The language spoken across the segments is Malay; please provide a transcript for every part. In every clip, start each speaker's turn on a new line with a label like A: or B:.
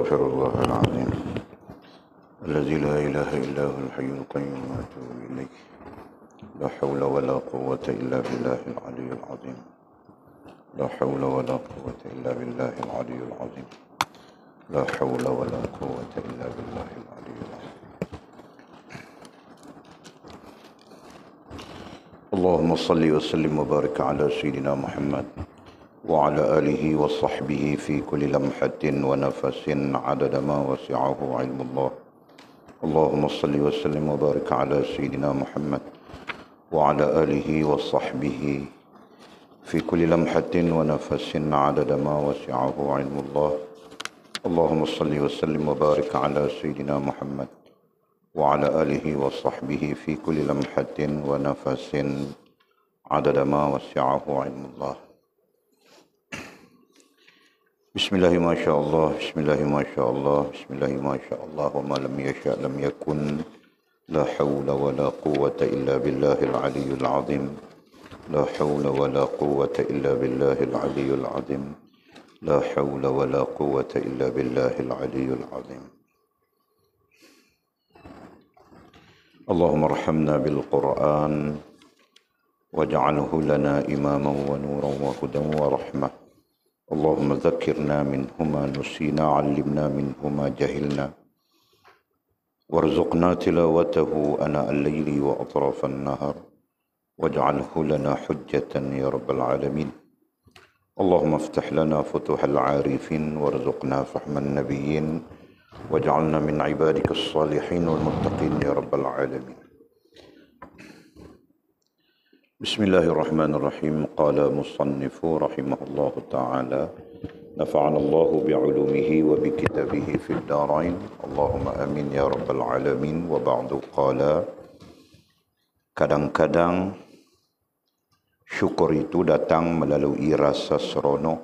A: أستغفر الله العظيم الذي لا إله إلا هو الحي القيوم وأتوب إليه. لا حول ولا قوة إلا بالله العلي العظيم. لا حول ولا قوة إلا بالله العلي العظيم. لا حول ولا قوة إلا بالله العلي العظيم. اللهم صل وسلم وبارك على سيدنا محمد وعلى آله وصحبه في كل لمحة ونفس عدد ما وسعه علم الله. اللهم صل وسلم وبارك على سيدنا محمد وعلى آله وصحبه في كل لمحة ونفس عدد ما وسعه علم الله. اللهم صل وسلم وبارك على سيدنا محمد وعلى آله وصحبه في كل لمحة ونفس عدد ما وسعه علم الله. Bismillah ma sya Allah, bismillah ma sya Allah, bismillah ma sya Allah, wa ma lam yasha lam yakun. La hawla wa la quwwata illa billahil aliyyil azim. La hawla wa la quwwata illa billahil aliyyil azim. La hawla wa la quwwata illa billahil aliyyil azim. Allahumma arhamna bil Qur'an waj'alhu lana imaman wa nuran wa hudan wa rahmah. اللهم ذكرنا منهما نسينا علمنا منهما جهلنا وارزقنا تلاوته آناء الليل وأطراف النهار واجعله لنا حجة يا رب العالمين. اللهم افتح لنا فتوح العارفين وارزقنا فهم النبيين واجعلنا من عبادك الصالحين والمتقين يا رب العالمين. Bismillahirrahmanirrahim. Qala musannifu rahimahullahu ta'ala, nafa'ana Allahu bi'ulumihi wa bikitabihi fid darain. Allahumma amin ya rabbal alamin. Wa ba'du. Qala, kadang-kadang syukur itu datang melalui rasa seronok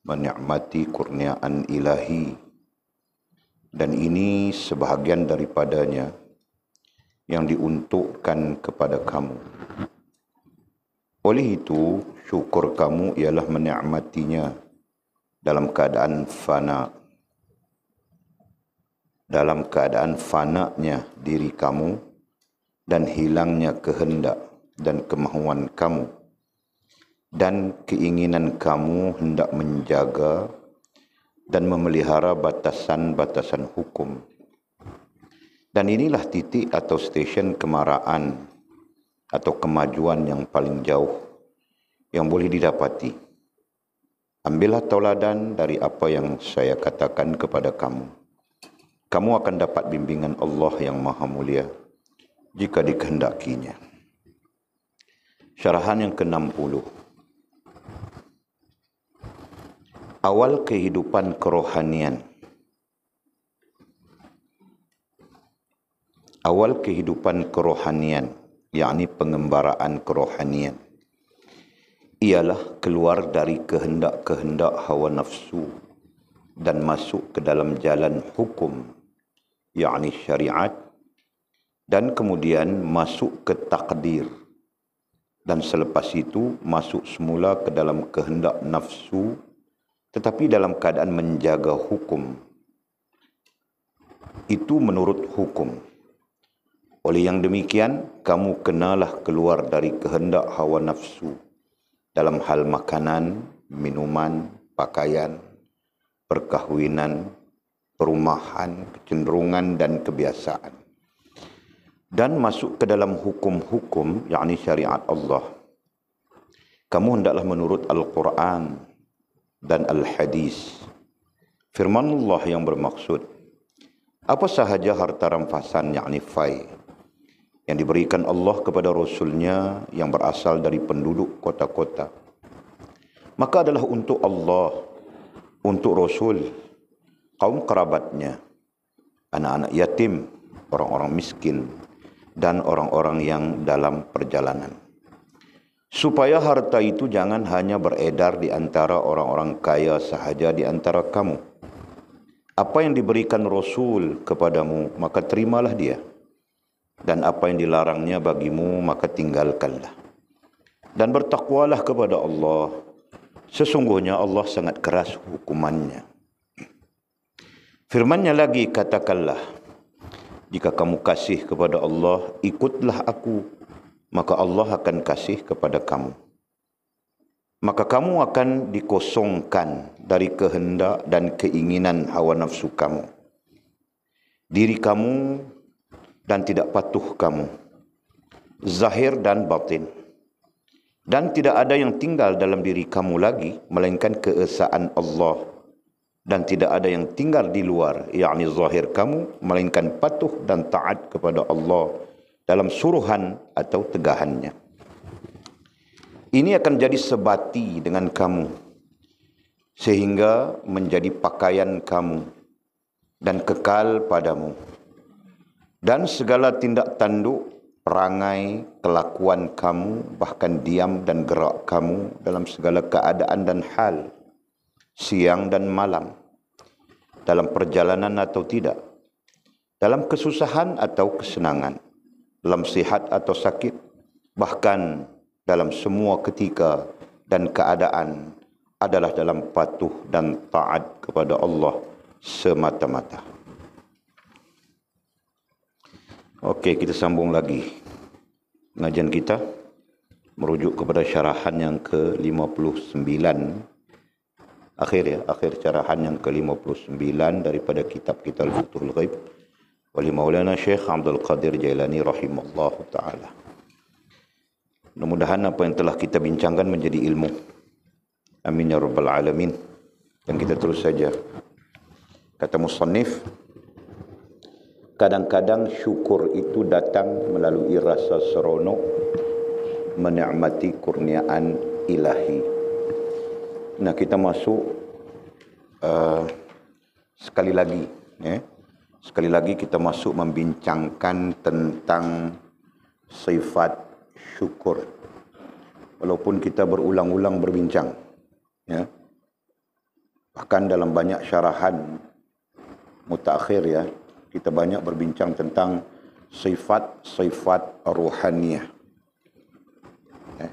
A: menikmati kurniaan ilahi, dan ini sebahagian daripadanya yang diuntukkan kepada kamu. Oleh itu, syukur kamu ialah menikmatinya dalam keadaan fana. Dalam keadaan fananya diri kamu dan hilangnya kehendak dan kemahuan kamu dan keinginan kamu hendak menjaga dan memelihara batasan-batasan hukum. Dan inilah titik atau stesen kemaraan atau kemajuan yang paling jauh yang boleh didapati. Ambillah tauladan dari apa yang saya katakan kepada kamu. Kamu akan dapat bimbingan Allah yang maha mulia jika dikehendakinya. Syarahan yang ke-60. Awal kehidupan kerohanian. Awal kehidupan kerohanian, yakni pengembaraan kerohanian, ialah keluar dari kehendak-kehendak hawa nafsu dan masuk ke dalam jalan hukum, yakni syariat, dan kemudian masuk ke takdir, dan selepas itu masuk semula ke dalam kehendak nafsu tetapi dalam keadaan menjaga hukum. Itu menurut hukum. Oleh yang demikian, kamu kenalah keluar dari kehendak hawa nafsu dalam hal makanan, minuman, pakaian, perkahwinan, perumahan, kecenderungan dan kebiasaan. Dan masuk ke dalam hukum-hukum, yakni syariat Allah. Kamu hendaklah menurut Al-Quran dan Al-Hadis. Firman Allah yang bermaksud, apa sahaja harta rampasan, yakni fai, yang diberikan Allah kepada Rasulnya yang berasal dari penduduk kota-kota, maka adalah untuk Allah, untuk Rasul, kaum kerabatnya, anak-anak yatim, orang-orang miskin, dan orang-orang yang dalam perjalanan. Supaya harta itu jangan hanya beredar di antara orang-orang kaya sahaja di antara kamu. Apa yang diberikan Rasul kepadamu, maka terimalah dia. Dan apa yang dilarangnya bagimu, maka tinggalkanlah. Dan bertakwalah kepada Allah. Sesungguhnya Allah sangat keras hukumannya. Firman-Nya lagi, katakanlah, jika kamu kasih kepada Allah, ikutlah aku, maka Allah akan kasih kepada kamu. Maka kamu akan dikosongkan dari kehendak dan keinginan hawa nafsu kamu, diri kamu dan tidak patuh kamu, zahir dan batin. Dan tidak ada yang tinggal dalam diri kamu lagi, melainkan keesaan Allah. Dan tidak ada yang tinggal di luar, yakni zahir kamu, melainkan patuh dan taat kepada Allah dalam suruhan atau tegahannya. Ini akan jadi sebati dengan kamu, sehingga menjadi pakaian kamu dan kekal padamu. Dan segala tindak tanduk, perangai, kelakuan kamu, bahkan diam dan gerak kamu dalam segala keadaan dan hal, siang dan malam, dalam perjalanan atau tidak, dalam kesusahan atau kesenangan, dalam sihat atau sakit, bahkan dalam semua ketika dan keadaan adalah dalam patuh dan taat kepada Allah semata-mata. Okey, kita sambung lagi pengajian kita, merujuk kepada syarahan yang ke-59, akhir syarahan yang ke-59 daripada kitab kita Al-Futuhul Ghaib wali Maulana Syekh Abdul Qadir Jailani rahimallahu ta'ala. Mudah-mudahan apa yang telah kita bincangkan menjadi ilmu. Amin ya rabbal alamin. Dan kita terus saja. Kata musannif, kadang-kadang syukur itu datang melalui rasa seronok menikmati kurniaan ilahi. Nah, kita masuk sekali lagi kita masuk membincangkan tentang sifat syukur. Walaupun kita berulang-ulang berbincang, ya. Bahkan dalam banyak syarahan mutaakhir, ya, kita banyak berbincang tentang sifat-sifat ruhaniyah.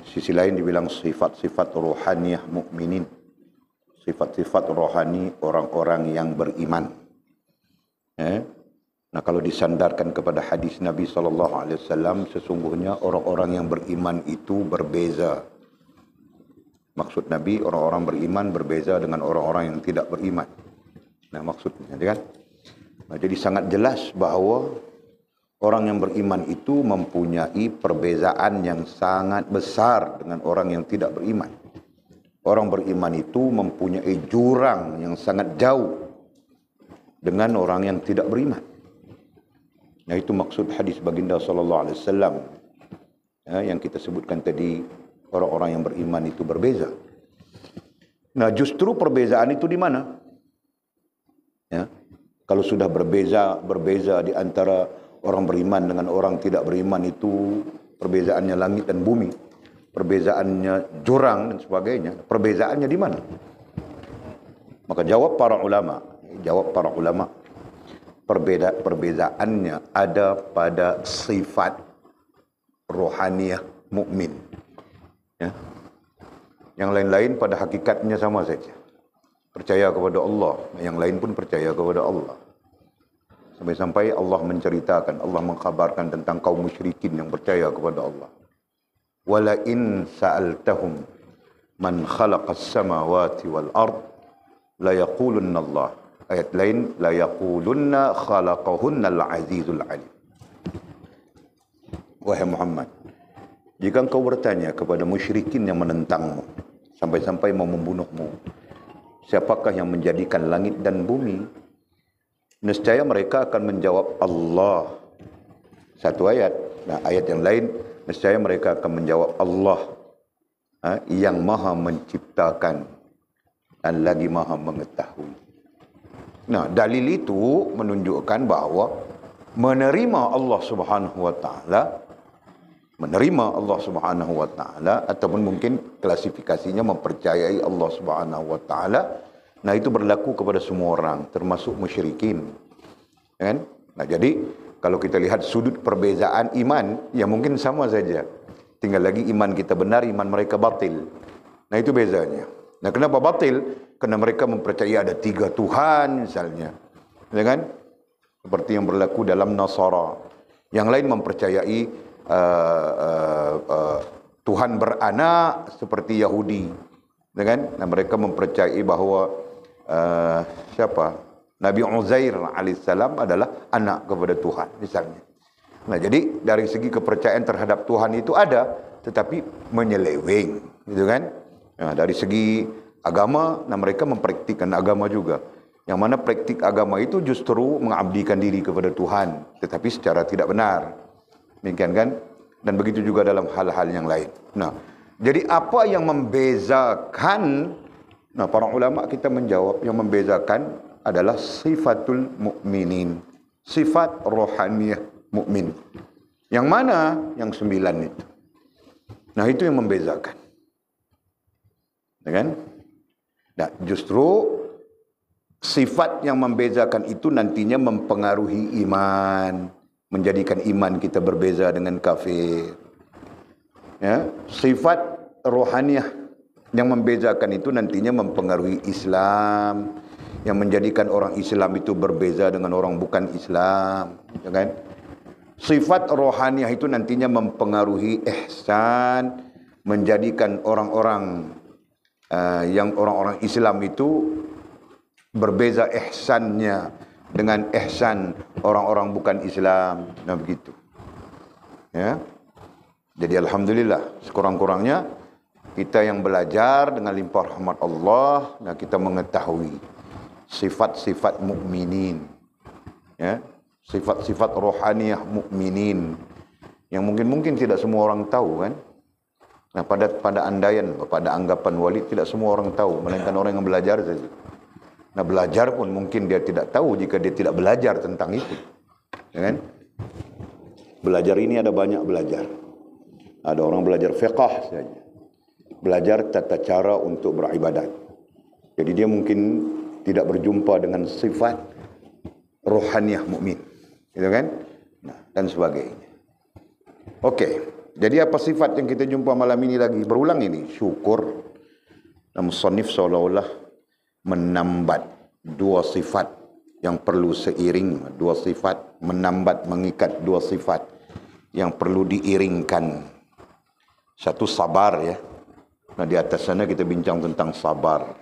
A: Sisi lain dibilang sifat-sifat ruhaniyah mukminin, sifat-sifat rohani orang-orang yang beriman. Nah, kalau disandarkan kepada hadis Nabi SAW, sesungguhnya orang-orang yang beriman itu berbeza. Maksud Nabi, orang-orang beriman berbeza dengan orang-orang yang tidak beriman. Nah, maksudnya, kan? Nah, jadi sangat jelas bahawa orang yang beriman itu mempunyai perbezaan yang sangat besar dengan orang yang tidak beriman. Orang beriman itu mempunyai jurang yang sangat jauh dengan orang yang tidak beriman. Nah, itu maksud hadis baginda sallallahu alaihi wasallam, ya, yang kita sebutkan tadi, orang-orang yang beriman itu berbeza. Nah, justru perbezaan itu di mana? Ya, kalau sudah berbeza di antara orang beriman dengan orang tidak beriman, itu perbezaannya langit dan bumi, perbezaannya jurang dan sebagainya. Perbezaannya di mana? Maka jawab para ulama, perbezaannya ada pada sifat rohaniyah mukmin. Ya. Yang lain-lain pada hakikatnya sama saja. Percaya kepada Allah, yang lain pun percaya kepada Allah. Sampai-sampai Allah menceritakan, Allah mengkhabarkan tentang kaum musyrikin yang percaya kepada Allah. Wala in sa'altahum man khalaqas samawati wal ard la yaqulunna Allah. Ayat lain, la yaqulunna khalaqahunnal azizul alim. Wahai Muhammad, jika engkau bertanya kepada musyrikin yang menentangmu, sampai-sampai mau membunuhmu, siapakah yang menjadikan langit dan bumi? Nescaya mereka akan menjawab Allah. Satu ayat. Nah, ayat yang lain, nescaya mereka akan menjawab Allah, yang maha menciptakan dan lagi maha mengetahui. Nah, dalil itu menunjukkan bahawa menerima Allah Subhanahu wa taala, ataupun mungkin klasifikasinya mempercayai Allah Subhanahu wa taala, nah itu berlaku kepada semua orang, termasuk musyrikin. Kan? Nah, jadi kalau kita lihat sudut perbezaan iman, ya mungkin sama saja. Tinggal lagi iman kita benar, iman mereka batil. Nah, itu bezanya. Nah, kenapa batil? Kerana mereka mempercayai ada 3 Tuhan misalnya. ya kan? Seperti yang berlaku dalam Nasara. Yang lain mempercayai Tuhan beranak seperti Yahudi, ya kan? Dan mereka mempercayai bahawa Nabi Uzair alaihissalam adalah anak kepada Tuhan, misalnya. Nah, jadi dari segi kepercayaan terhadap Tuhan itu ada, tetapi menyeleweng, gitu kan? Nah, dari segi agama, nah mereka mempraktikkan agama juga. Yang mana praktik agama itu justru mengabdikan diri kepada Tuhan, tetapi secara tidak benar. Demikian kan? Dan begitu juga dalam hal-hal yang lain. Nah, jadi apa yang membezakan? Nah, para ulama kita menjawab yang membezakan adalah sifatul mukminin, sifat rohaniyah mukmin. Yang mana? Yang 9 itu. Nah, itu yang membezakan. Ya kan? Nah, justru sifat yang membezakan itu nantinya mempengaruhi iman, menjadikan iman kita berbeza dengan kafir. Ya, sifat rohaniyah yang membezakan itu nantinya mempengaruhi Islam, yang menjadikan orang Islam itu berbeza dengan orang bukan Islam, ya kan? Sifat rohaniyah itu nantinya mempengaruhi ihsan, menjadikan orang-orang yang orang-orang Islam itu berbeza ihsannya dengan ihsan orang-orang bukan Islam. Nah, begitu. Ya. Jadi alhamdulillah, sekurang-kurangnya kita yang belajar dengan limpah rahmat Allah, nah kita mengetahui sifat-sifat mukminin. Ya. Sifat-sifat rohaniyah mukminin yang mungkin tidak semua orang tahu, kan? Nah, pada andaian, pada anggapan Walid, tidak semua orang tahu, melainkan orang yang belajar saja. Nah, belajar pun mungkin dia tidak tahu jika dia tidak belajar tentang itu, ya kan? Belajar ini ada banyak belajar. Ada orang belajar fiqh saja, belajar tata cara untuk beribadat. Jadi dia mungkin tidak berjumpa dengan sifat rohaniyah mukmin, gitu kan? Nah, dan sebagainya. Okey, jadi apa sifat yang kita jumpa malam ini lagi? Berulang ini, syukur. Dan musannif seolah-olah menambat dua sifat yang perlu seiring, dua sifat, menambat, mengikat dua sifat yang perlu diiringkan. Satu sabar, ya. Nah, di atas sana kita bincang tentang sabar.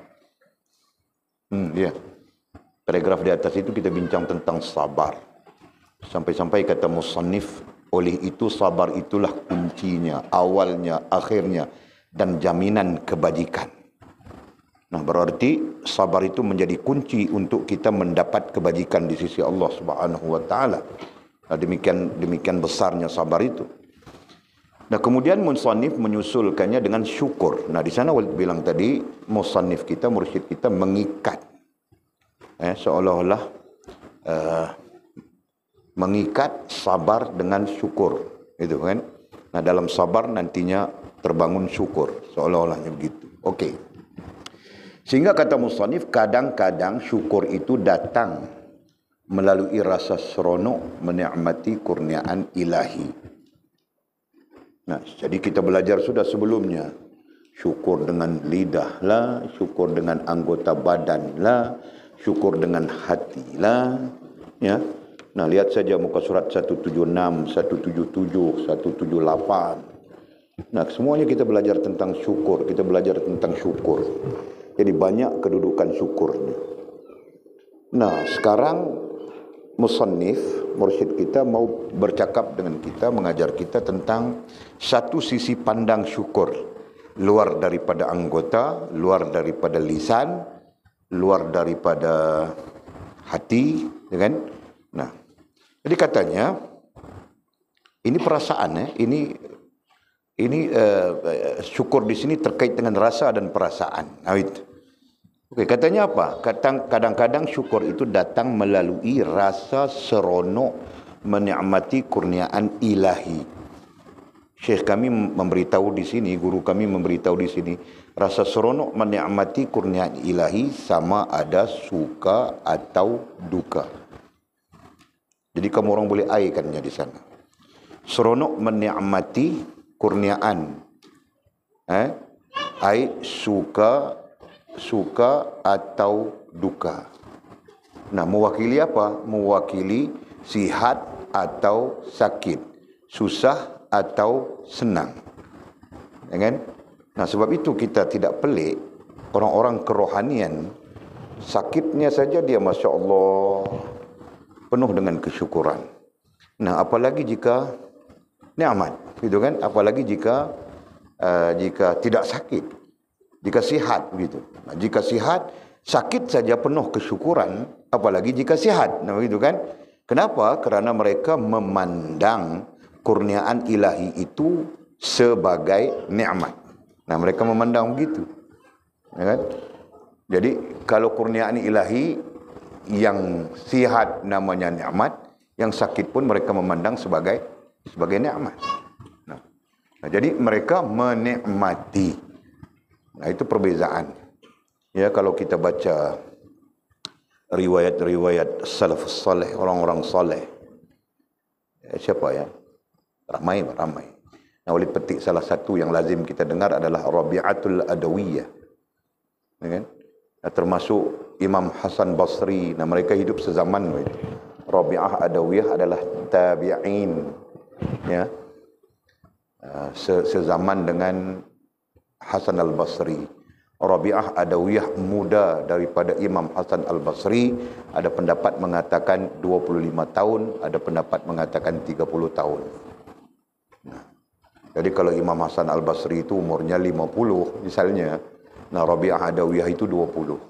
A: Ya. Paragraf di atas itu kita bincang tentang sabar. Sampai-sampai kata musannif, oleh itu sabar itulah kuncinya, awalnya, akhirnya, dan jaminan kebajikan. Nah, berarti sabar itu menjadi kunci untuk kita mendapat kebajikan di sisi Allah Subhanahu wa taala. Nah, demikian besarnya sabar itu. Nah, kemudian musannif menyusulkannya dengan syukur. Nah, di sana Walid bilang tadi, musannif kita, mursyid kita mengikat. Seolah-olah mengikat sabar dengan syukur, gitu kan? Nah, dalam sabar nantinya terbangun syukur, seolah-olahnya begitu. Okey. Sehingga kata musannif, kadang-kadang syukur itu datang melalui rasa seronok menikmati kurniaan ilahi. Nah, jadi kita belajar sudah sebelumnya. Syukur dengan lidah lah, syukur dengan anggota badan lah, syukur dengan hati lah, ya. Nah, lihat saja muka surat 176, 177, 178. Nah, semuanya kita belajar tentang syukur, kita belajar tentang syukur. Jadi banyak kedudukan syukurnya. Nah, sekarang musannif, mursyid kita mau bercakap dengan kita, mengajar kita tentang satu sisi pandang syukur, luar daripada anggota, luar daripada lisan, luar daripada hati, ya kan? Nah, jadi katanya ini perasaan, ya, ini syukur di sini terkait dengan rasa dan perasaan. Nah, itu. Okey, katanya apa? Kadang-kadang syukur itu datang melalui rasa seronok menikmati kurniaan ilahi. Syekh kami memberitahu di sini, guru kami memberitahu di sini, rasa seronok menikmati kurniaan ilahi sama ada suka atau duka. Jadi kamu orang boleh aikannya di sana. Seronok menikmati kurniaan. Ai suka atau duka. Nah, mewakili apa? Mewakili sihat atau sakit, susah atau senang. Ya kan? Nah, sebab itu kita tidak pelik orang-orang kerohanian, sakitnya saja dia Masya Allah penuh dengan kesyukuran. Nah, apalagi jika nikmat, gitu kan? Apalagi jika tidak sakit, jika sihat, gitu. Nah, jika sihat, sakit saja penuh kesyukuran, apalagi jika sihat. Nah, begitu kan? Kenapa? Kerana mereka memandang kurniaan ilahi itu sebagai nikmat. Nah, mereka memandang begitu. Ya kan? Jadi, kalau kurniaan ilahi yang sihat namanya nikmat, yang sakit pun mereka memandang sebagai nikmat. Nah, jadi mereka menikmati. Nah, itu perbezaan. Ya, kalau kita baca riwayat-riwayat salafus saleh, orang-orang saleh. Ya, siapa ya? Ramai. Nah, oleh petik salah satu yang lazim kita dengar adalah Rabi'atul Adawiyah. Ya kan? Nah, termasuk Imam Hasan Basri. Nah, mereka hidup sezaman. Rabi'ah Adawiyah adalah tabi'in. Ya. Sezaman dengan Hasan Al-Basri. Rabi'ah Adawiyah muda daripada Imam Hasan Al-Basri. Ada pendapat mengatakan 25 tahun, ada pendapat mengatakan 30 tahun. Nah, jadi kalau Imam Hasan Al-Basri itu umurnya 50 misalnya, nah Rabi'ah Adawiyah itu 20.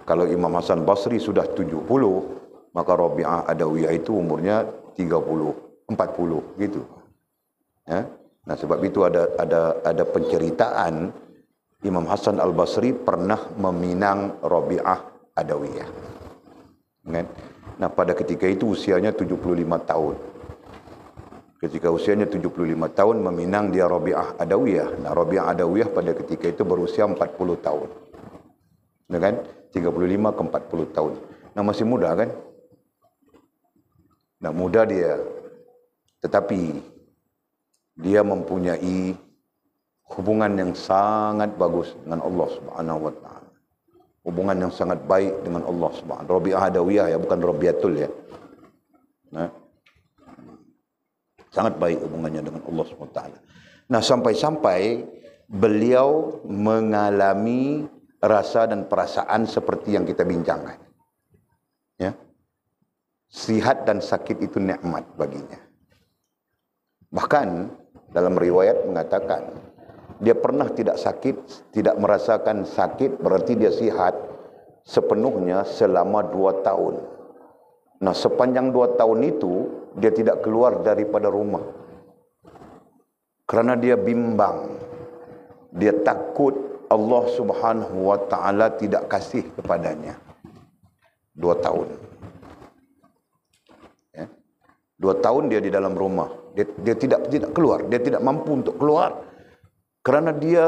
A: Kalau Imam Hasan Basri sudah 70, maka Rabi'ah Adawiyah itu umurnya 30, 40 gitu. Ya? Nah, sebab itu ada penceritaan Imam Hasan Al-Basri pernah meminang Rabi'ah Adawiyah. Nah, pada ketika itu usianya 75 tahun. Ketika usianya 75 tahun meminang dia Rabi'ah Adawiyah. Nah, Rabi'ah Adawiyah pada ketika itu berusia 40 tahun. Ya kan? 35 ke 40 tahun. Nah, masih muda kan? Nah, muda dia. Tetapi dia mempunyai hubungan yang sangat bagus dengan Allah Subhanahu wa taala. Hubungan yang sangat baik dengan Allah Subhanahu. Rabi'ah Adawiyah ya, bukan Rabiatul ya. Nah, sangat baik hubungannya dengan Allah Subhanahu wa taala. Nah, sampai-sampai beliau mengalami rasa dan perasaan seperti yang kita bincangkan. Ya. Sihat dan sakit itu nikmat baginya. Bahkan dalam riwayat mengatakan dia pernah tidak sakit, tidak merasakan sakit, berarti dia sihat sepenuhnya selama 2 tahun. Nah, sepanjang 2 tahun itu dia tidak keluar daripada rumah. Kerana dia bimbang. Dia takut Allah Subhanahu wa taala tidak kasih kepadanya. 2 tahun. Ya. 2 tahun dia di dalam rumah. Dia tidak keluar, dia tidak mampu untuk keluar. Kerana dia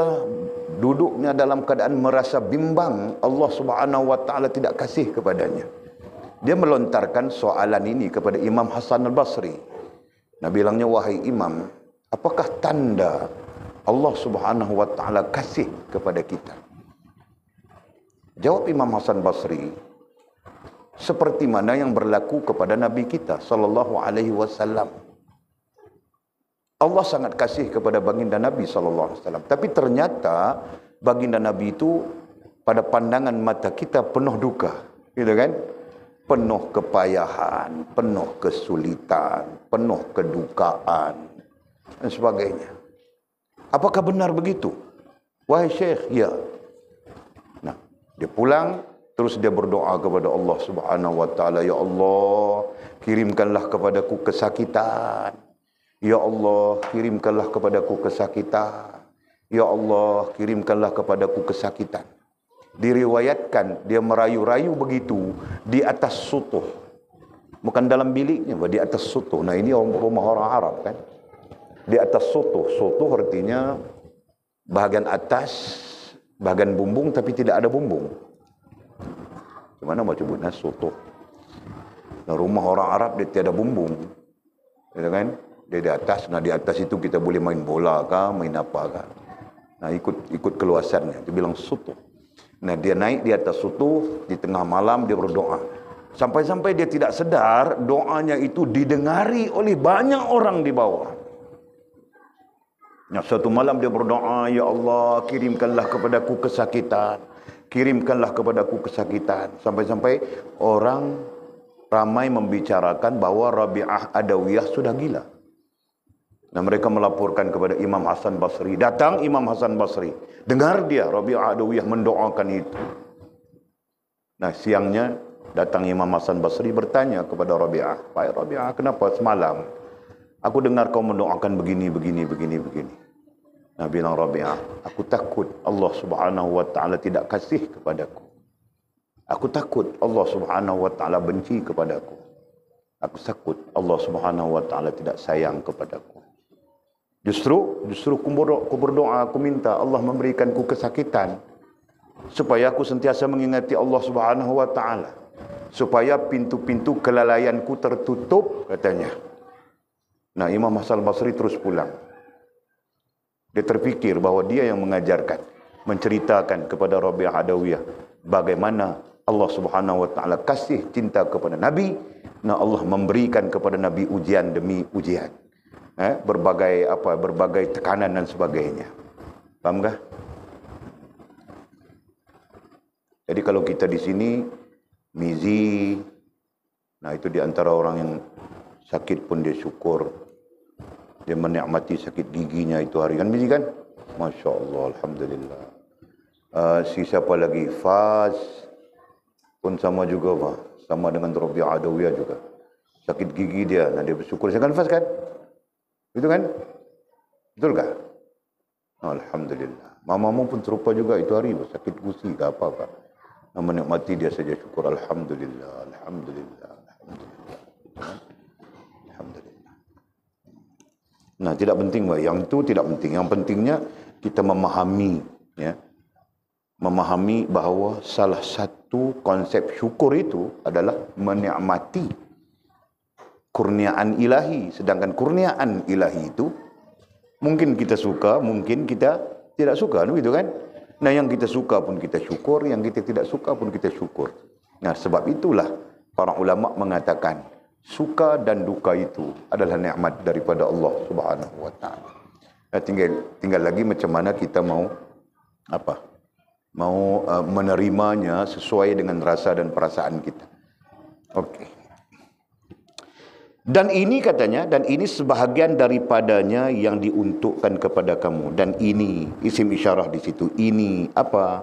A: duduknya dalam keadaan merasa bimbang, Allah Subhanahu wa taala tidak kasih kepadanya. Dia melontarkan soalan ini kepada Imam Hasan Al-Basri. Nah, bilangnya, wahai Imam, apakah tanda Allah Subhanahu wa taala kasih kepada kita? Jawab Imam Hasan Basri, seperti mana yang berlaku kepada Nabi kita sallallahu alaihi wasallam. Allah sangat kasih kepada baginda Nabi sallallahu alaihi wasallam, tapi ternyata baginda Nabi itu pada pandangan mata kita penuh duka, gitu kan? Penuh kepayahan, penuh kesulitan, penuh kedukaan dan sebagainya. Apakah benar begitu? Wahai Syekh, ya. Nah, dia pulang, terus dia berdoa kepada Allah Subhanahu wa taala, ya Allah, kirimkanlah kepadaku kesakitan. Ya Allah, kirimkanlah kepadaku kesakitan. Ya Allah, kirimkanlah kepadaku kesakitan. Diriwayatkan dia merayu-rayu begitu di atas sutuh. Bukan dalam biliknya, di atas sutuh. Nah, ini rumah orang Arab kan. Di atas sutuh. Sutuh artinya bahagian atas, bahagian bumbung tapi tidak ada bumbung. Gimana mau sebutnya sutuh? Nah, rumah orang Arab dia tiada bumbung. Gitu kan? Dia di atas. Nah, di atas itu kita boleh main bola kah, main apa kah. Nah, ikut keluasannya. Dia bilang sutuh. Nah, dia naik di atas sutuh, di tengah malam dia berdoa. Sampai-sampai dia tidak sedar doanya itu didengari oleh banyak orang di bawah. Suatu malam dia berdoa, ya Allah, kirimkanlah kepadaku kesakitan. Kirimkanlah kepadaku kesakitan. Sampai-sampai orang ramai membicarakan bahawa Rabi'ah Adawiyah sudah gila. Nah, mereka melaporkan kepada Imam Hasan Basri. Datang Imam Hasan Basri. Dengar dia Rabi'ah Adawiyah mendoakan itu. Nah, siangnya datang Imam Hasan Basri bertanya kepada Rabi'ah, "Pak Rabi'ah, kenapa semalam aku dengar kau mendoakan begini. Nah, bilang Rabi'ah, aku takut Allah Subhanahu wa taala tidak kasih kepadaku. Aku takut Allah Subhanahu wa taala benci kepadaku. Aku takut Allah Subhanahu wa taala tidak sayang kepadaku. Justru aku berdoa, aku minta Allah memberikanku kesakitan supaya aku sentiasa mengingati Allah Subhanahu wa taala. Supaya pintu-pintu kelalaianku tertutup," katanya. Nah, Imam Hasan Basri terus pulang. Dia terfikir bahawa dia yang mengajarkan, menceritakan kepada Rabi'ah Adawiyah bagaimana Allah Subhanahu wa taala kasih cinta kepada Nabi. Nah, Allah memberikan kepada Nabi ujian demi ujian. Berbagai tekanan dan sebagainya. Faham kah? Jadi kalau kita di sini Mizi, nah itu di antara orang yang sakit pun dia syukur. Dia menikmati sakit giginya itu hari kan Mizi kan? Masya Allah, Alhamdulillah. Si siapa lagi? Faz pun sama juga Pak. Sama dengan Rabi'ah Adawiyah juga. Sakit gigi dia, nah dia bersyukur. Saya kan Faz kan? Itu kan? Betul kah? Alhamdulillah. Mamamu pun serupa juga itu hari, sakit gusi ke apa. Menikmati dia saja syukur. Alhamdulillah. Nah, tidak penting Pak. Yang itu tidak penting. Yang pentingnya kita memahami, ya, memahami bahawa salah satu konsep syukur itu adalah menikmati kurniaan ilahi. Sedangkan kurniaan ilahi itu mungkin kita suka, mungkin kita tidak suka, begitu kan? Nah, yang kita suka pun kita syukur, yang kita tidak suka pun kita syukur. Nah, sebab itulah para ulama mengatakan suka dan duka itu adalah nikmat daripada Allah Subhanahu wa taala. Nah, tinggal lagi macam mana kita mau menerimanya sesuai dengan rasa dan perasaan kita. Okey. Dan ini katanya, dan ini sebahagian daripadanya yang diuntukkan kepada kamu. Dan ini, isim isyarah di situ. Ini apa?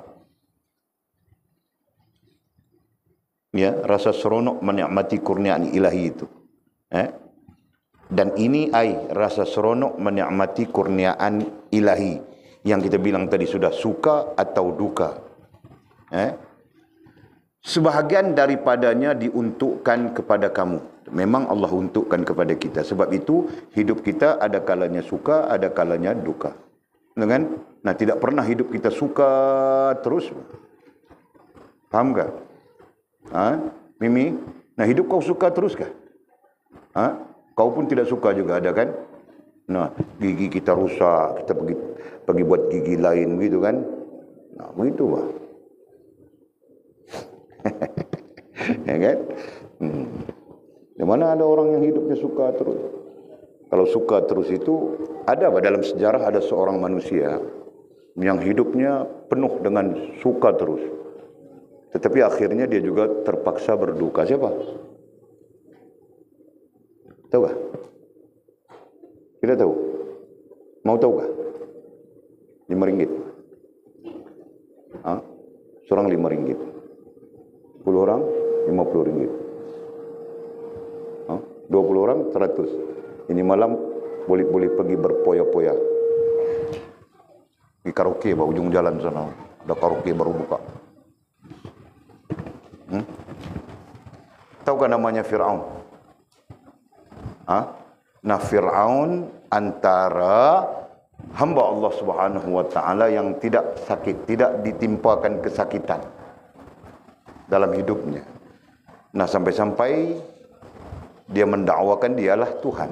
A: Ya, rasa seronok menikmati kurniaan ilahi itu. Dan ini rasa seronok menikmati kurniaan ilahi. Yang kita bilang tadi sudah suka atau duka. Sebahagian daripadanya diuntukkan kepada kamu. Memang Allah untukkan kepada kita. Sebab itu hidup kita ada kalanya suka, ada kalanya duka. Kan? Nah, tidak pernah hidup kita suka terus. Faham tak? Mimi? Nah, hidup kau suka terus kah? Kau pun tidak suka juga ada kan? Nah, gigi kita rusak, kita pergi buat gigi lain begitu kan? Nah, begitu lah. Ya kan? Di mana ada orang yang hidupnya suka terus? Kalau suka terus itu ada dalam sejarah ada seorang manusia yang hidupnya penuh dengan suka terus. Tetapi akhirnya dia juga terpaksa berduka. Siapa? Tahu tak? Kita tahu. Mau tahu kah? RM5. Seorang RM5. 10 orang RM50. 20 orang 100. Ini malam boleh pergi berpoya-poya. Di karaoke ujung jalan sana. Ada karaoke baru buka. Tahukah namanya Fir'aun? Nah, Fir'aun antara hamba Allah Subhanahu wa taala yang tidak sakit, tidak ditimpakan kesakitan dalam hidupnya. Nah, sampai-sampai dia mendakwakan dialah Tuhan.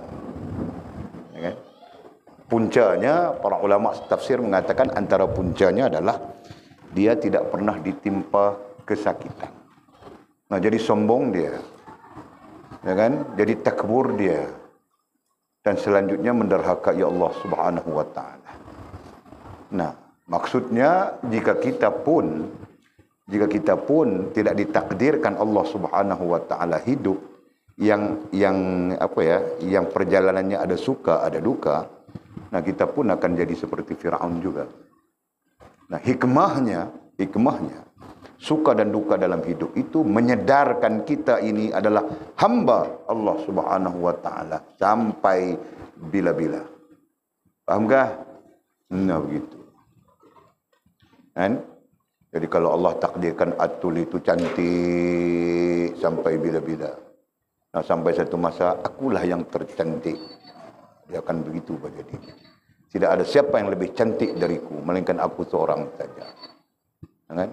A: Ya kan? Puncanya, para ulama tafsir mengatakan antara puncanya adalah dia tidak pernah ditimpa kesakitan. Nah, jadi sombong dia. Ya kan? Jadi takbur dia. Dan selanjutnya menderhakai Allah Subhanahu wa taala. Nah, maksudnya jika kita pun tidak ditakdirkan Allah Subhanahu wa taala hidup yang perjalanannya ada suka, ada duka, nah kita pun akan jadi seperti Firaun juga. Nah, hikmahnya suka dan duka dalam hidup itu menyedarkan kita ini adalah hamba Allah Subhanahu wa taala sampai bila-bila. Fahamkah? Nah, begitu. Kan? Jadi kalau Allah takdirkan Atul itu cantik sampai bila-bila. Nah, sampai satu masa akulah yang tercantik. Dia akan begitu pada diri. Tidak ada siapa yang lebih cantik dariku, melainkan aku seorang saja. Kan?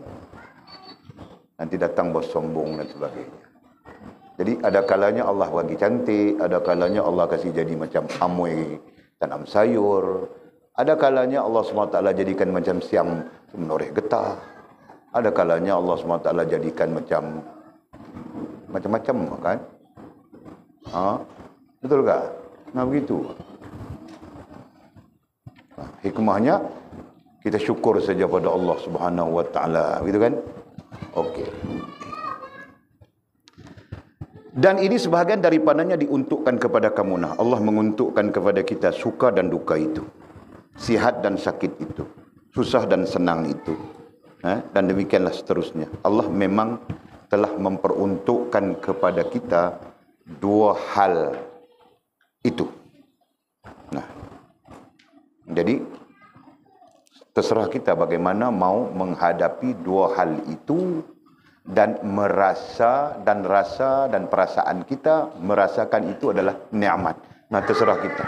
A: Nanti datang bos sombong dan sebagainya. Jadi ada kalanya Allah bagi cantik, ada kalanya Allah kasih jadi macam amoy tanam sayur, ada kalanya Allah SWT jadikan macam siam menoreh getah, ada kalanya Allah SWT jadikan macam-macam kan? Betul tak? Nah begitu. Nah, hikmahnya kita syukur saja pada Allah Subhanahu wa taala, gitu kan? Okey. Dan ini sebahagian daripadanya diuntukkan kepada kamu. Nah, Allah menguntukkan kepada kita suka dan duka itu. Sihat dan sakit itu. Susah dan senang itu. Dan demikianlah seterusnya. Allah memang telah memperuntukkan kepada kita dua hal itu. Nah, jadi terserah kita bagaimana mau menghadapi dua hal itu dan rasa dan perasaan kita merasakan itu adalah nikmat. Nah, terserah kita.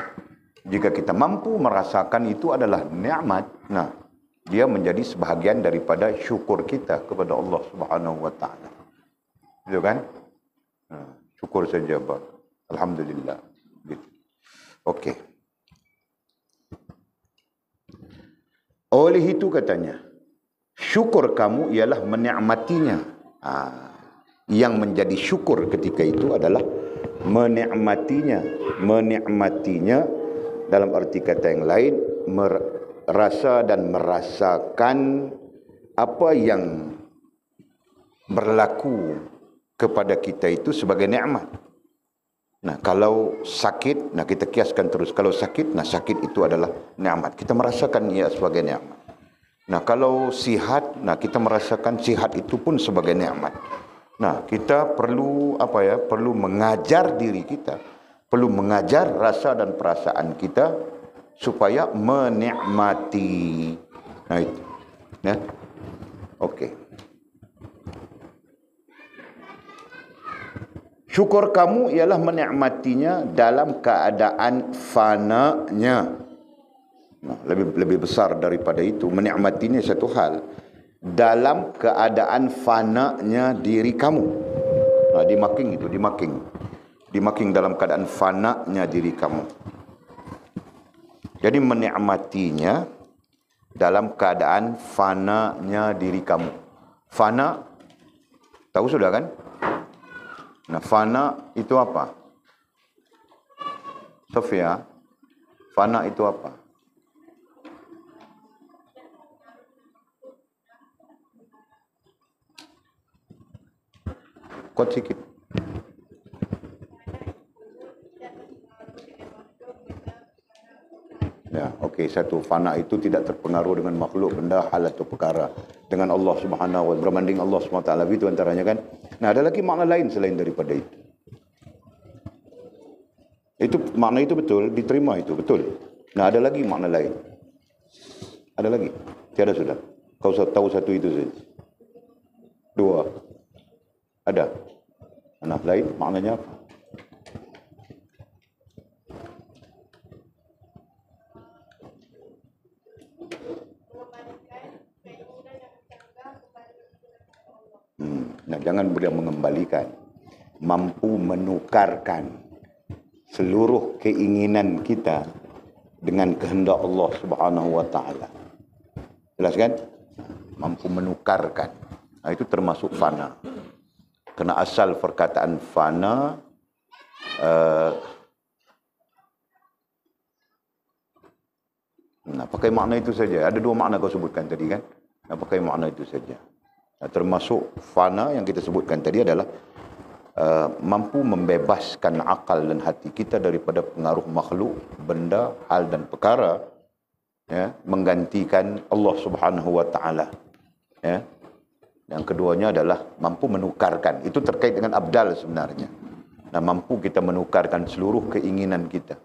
A: Jika kita mampu merasakan itu adalah nikmat, nah, dia menjadi sebahagian daripada syukur kita kepada Allah Subhanahu wa taala. Gitu kan? Nah, syukur saja, Pak. Alhamdulillah. Gitu. Okey. Oleh itu katanya, syukur kamu ialah menikmatinya. Yang menjadi syukur ketika itu adalah menikmatinya dalam arti kata yang lain, merasa dan merasakan apa yang berlaku kepada kita itu sebagai nikmat. Nah, kalau sakit, nah kita kiaskan terus. Kalau sakit, nah sakit itu adalah nikmat. Kita merasakan ia sebagai nikmat. Nah, kalau sihat, nah kita merasakan sihat itu pun sebagai nikmat. Nah, kita perlu perlu mengajar diri kita, perlu mengajar rasa dan perasaan kita supaya menikmati. Nah, itu. Ya. Okey. Syukur kamu ialah menikmatinya dalam keadaan fananya. Nah, lebih besar daripada itu. Menikmatinya satu hal. Dalam keadaan fananya diri kamu. Nah, dimaking itu, dimaking. Dimaking dalam keadaan fananya diri kamu. Jadi menikmatinya dalam keadaan fananya diri kamu. Fana, tahu sudah kan? Nah, fana itu apa? Sofia, fana itu apa? Kuat sikit. Ya, okey, satu, fana itu tidak terpengaruh dengan makhluk, benda, hal atau perkara. Dengan Allah Subhanahu wa taala, berbanding Allah Subhanahu wa taala, itu antaranya kan. Nah, ada lagi makna lain selain daripada itu. Itu makna itu betul, diterima itu betul. Nah, ada lagi makna lain. Ada lagi? Tiada sudah. Kau tahu satu itu saja. Dua. Ada. Nah, lain maknanya apa? Nah, jangan boleh mengembalikan. Mampu menukarkan seluruh keinginan kita dengan kehendak Allah Subhanahu wa taala. Jelas kan? Mampu menukarkan. Nah, itu termasuk fana. Kerana asal perkataan fana pakai makna itu saja. Ada dua makna kau sebutkan tadi kan. Pakai makna itu saja. Termasuk fana yang kita sebutkan tadi adalah mampu membebaskan akal dan hati kita daripada pengaruh makhluk, benda, hal dan perkara, ya, menggantikan Allah Subhanahu wa taala. Ya. Yang keduanya adalah mampu menukarkan. Itu terkait dengan abdal sebenarnya. Nah, mampu kita menukarkan seluruh keinginan kita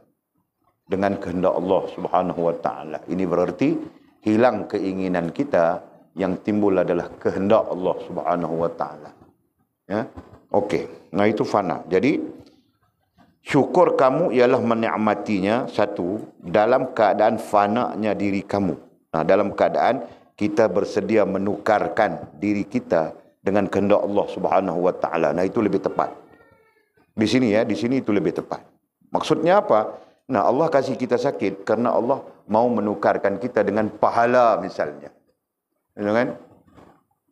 A: dengan kehendak Allah Subhanahu wa taala. Ini berarti hilang keinginan kita, yang timbul adalah kehendak Allah Subhanahu wa taala. Ya. Okey. Nah, itu fana. Jadi syukur kamu ialah menikmatinya, satu, dalam keadaan fananya diri kamu. Nah, dalam keadaan kita bersedia menukarkan diri kita dengan kehendak Allah Subhanahu wa taala. Nah, itu lebih tepat. Di sini ya, di sini itu lebih tepat. Maksudnya apa? Nah, Allah kasih kita sakit kerana Allah mau menukarkan kita dengan pahala misalnya. Ya kan?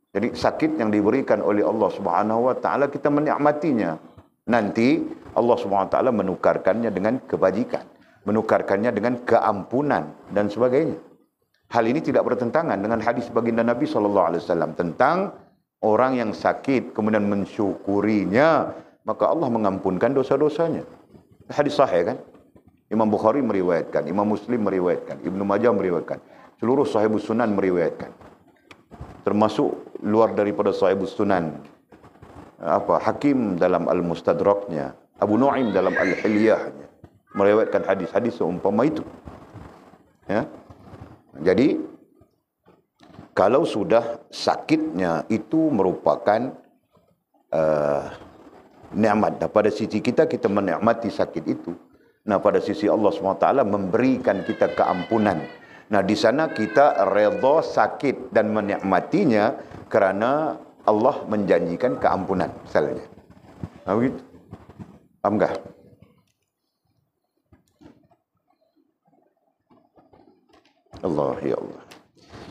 A: Jadi sakit yang diberikan oleh Allah Subhanahu wa taala kita menikmatinya. Nanti Allah Subhanahu wa taala menukarkannya dengan kebajikan, menukarkannya dengan keampunan dan sebagainya. Hal ini tidak bertentangan dengan hadis baginda Nabi SAW tentang orang yang sakit kemudian mensyukurinya, maka Allah mengampunkan dosa-dosanya. Hadis sahih kan? Imam Bukhari meriwayatkan, Imam Muslim meriwayatkan, Ibnu Majah meriwayatkan, seluruh sahibus sunan meriwayatkan. Termasuk luar daripada sahibus sunan, Hakim dalam Al-Mustadraknya, Abu Nu'aim dalam Al-Hilyahnya meriwayatkan hadis-hadis seumpama itu. Ya. Jadi kalau sudah sakitnya itu merupakan nikmat. Pada sisi kita, kita menikmati sakit itu. Nah, pada sisi Allah SWT memberikan kita keampunan. Nah, di sana kita redha sakit dan menikmatinya kerana Allah menjanjikan keampunan misalnya. Nah, begitu. Faham tak? Allah, ya Allah.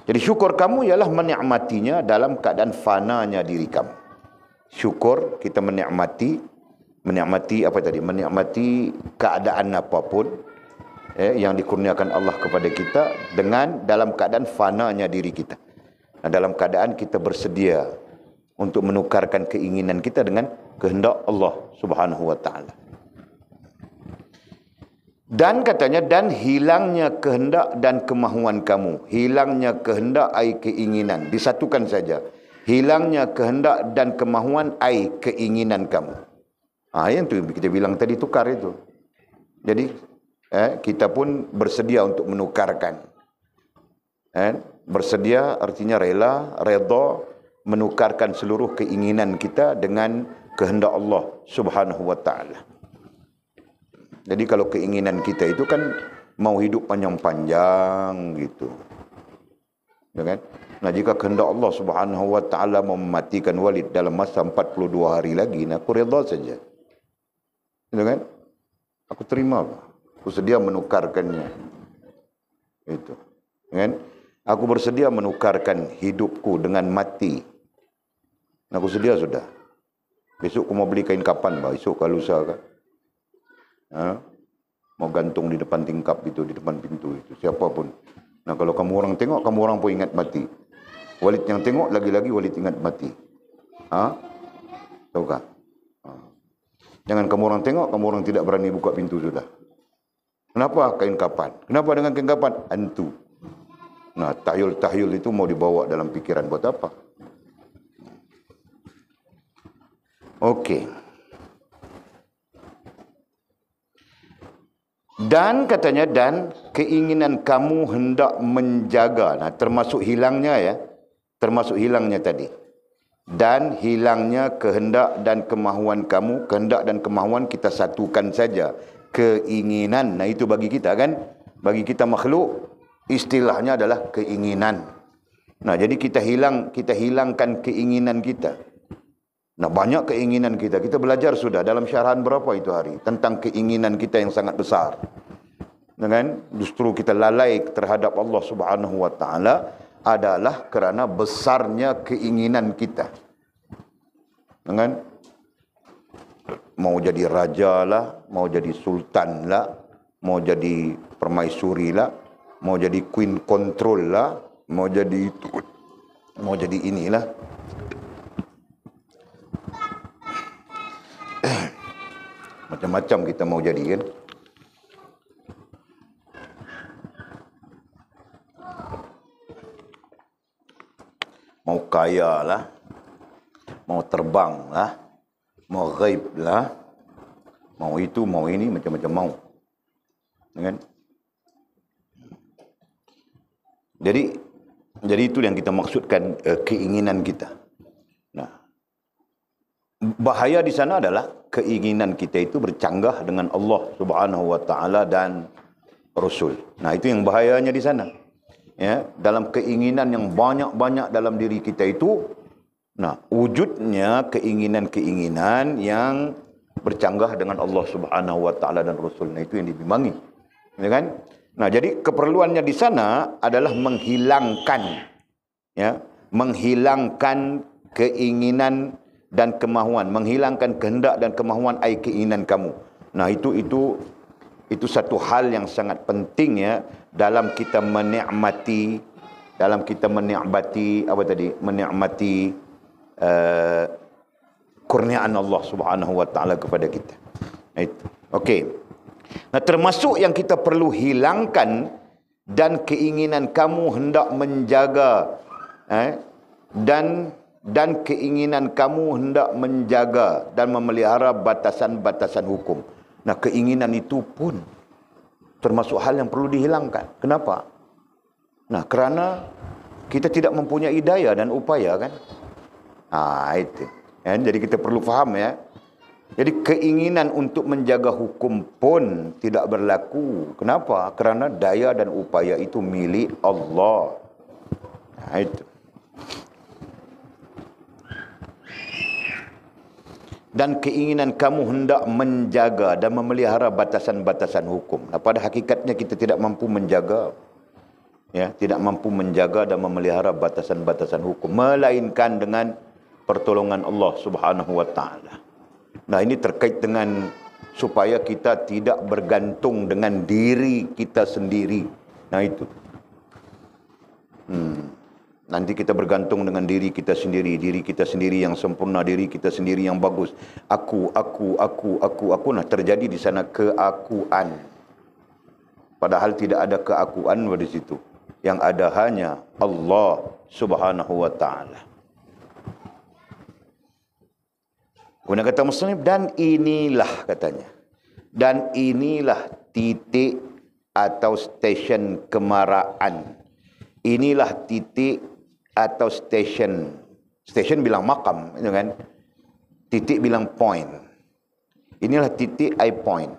A: Jadi syukur kamu ialah menikmatinya dalam keadaan fananya diri kamu. Syukur kita menikmati apa tadi? Menikmati keadaan apapun yang dikurniakan Allah kepada kita dengan dalam keadaan fananya diri kita. Nah, dalam keadaan kita bersedia untuk menukarkan keinginan kita dengan kehendak Allah Subhanahu wa taala. Dan katanya, dan hilangnya kehendak dan kemahuan kamu. Hilangnya kehendak ai keinginan. Disatukan saja. Hilangnya kehendak dan kemahuan ai keinginan kamu. Yang tu kita bilang tadi, tukar itu. Jadi kita pun bersedia untuk menukarkan. Bersedia artinya rela, redha menukarkan seluruh keinginan kita dengan kehendak Allah Subhanahu wa taala. Jadi kalau keinginan kita itu kan mau hidup panjang-panjang gitu. Ya kan? Nah, jika kehendak Allah Subhanahu wa taala mematikan Walid dalam masa 42 hari lagi, nah aku redha saja. Ya kan? Aku terima. Aku sedia menukarkannya. Itu. Ya kan? Aku bersedia menukarkan hidupku dengan mati. Nah, aku sedia sudah. Besok aku mau beli kain kapan, bah. Esok kalau lusa kan. Mau gantung di depan tingkap itu, di depan pintu itu, siapapun. Nah, kalau kamu orang tengok, kamu orang pun ingat mati. Walid yang tengok, lagi-lagi Walid ingat mati. Tahu tak? Jangan kamu orang tengok, kamu orang tidak berani buka pintu sudah. Kenapa kain kapan? Kenapa dengan kain kapan? Hantu. Nah, tahyul-tahyul itu mau dibawa dalam pikiran buat apa? Okey. Dan katanya, dan keinginan kamu hendak menjaga. Nah, termasuk hilangnya ya. Termasuk hilangnya tadi. Dan hilangnya kehendak dan kemahuan kamu. Kehendak dan kemahuan kita satukan saja. Keinginan. Nah, itu bagi kita kan. Bagi kita makhluk, istilahnya adalah keinginan. Nah, jadi kita hilangkan keinginan kita. Nah, banyak keinginan kita. Kita belajar sudah dalam syarahan berapa itu hari tentang keinginan kita yang sangat besar. Dengan justru kita lalai terhadap Allah Subhanahu wa taala adalah kerana besarnya keinginan kita. Dengan mau jadi raja lah, mau jadi sultan lah, mau jadi permaisuri lah, mau jadi queen control lah, mau jadi itu, mau jadi inilah. Macam-macam kita mau jadi kan. Mau kaya lah, mau terbang lah, mau ghaib lah, mau itu, mau ini, macam-macam mau. Kan? Jadi itu yang kita maksudkan, keinginan kita. Nah, bahaya di sana adalah keinginan kita itu bercanggah dengan Allah Subhanahu wa taala dan Rasul. Nah, itu yang bahayanya di sana. Ya, dalam keinginan yang banyak-banyak dalam diri kita itu, nah, wujudnya keinginan-keinginan yang bercanggah dengan Allah Subhanahu wa taala dan Rasul. Nah, itu yang dibimbangi. Ya kan? Nah, jadi keperluannya di sana adalah menghilangkan keinginan dan kemahuan, menghilangkan kehendak dan kemahuan keinginan kamu. Nah, itu satu hal yang sangat penting ya dalam kita menikmati kurniaan Allah Subhanahu wa taala kepada kita. Okey. Nah, termasuk yang kita perlu hilangkan dan keinginan kamu hendak menjaga dan keinginan kamu hendak menjaga dan memelihara batasan-batasan hukum. Nah, keinginan itu pun termasuk hal yang perlu dihilangkan. Kenapa? Nah, kerana kita tidak mempunyai daya dan upaya kan. Itu. Jadi kita perlu faham ya. Jadi keinginan untuk menjaga hukum pun tidak berlaku. Kenapa? Kerana daya dan upaya itu milik Allah. Itu. Dan keinginan kamu hendak menjaga dan memelihara batasan-batasan hukum. Nah, pada hakikatnya kita tidak mampu menjaga. Ya, tidak mampu menjaga dan memelihara batasan-batasan hukum. Melainkan dengan pertolongan Allah Subhanahu wa ta'ala. Nah, ini terkait dengan supaya kita tidak bergantung dengan diri kita sendiri. Nah, itu. Nanti kita bergantung dengan diri kita sendiri yang sempurna, diri kita sendiri yang bagus. Aku. Nah, terjadi di sana keakuan. Padahal tidak ada keakuan pada situ. Yang ada hanya Allah Subhanahu wa ta'ala. Guna kata muslim, dan inilah katanya. Dan inilah titik atau stesen kemaraan. Inilah titik atau stesen. Stesen bilang makam, itu kan. Titik bilang point. Inilah titik point.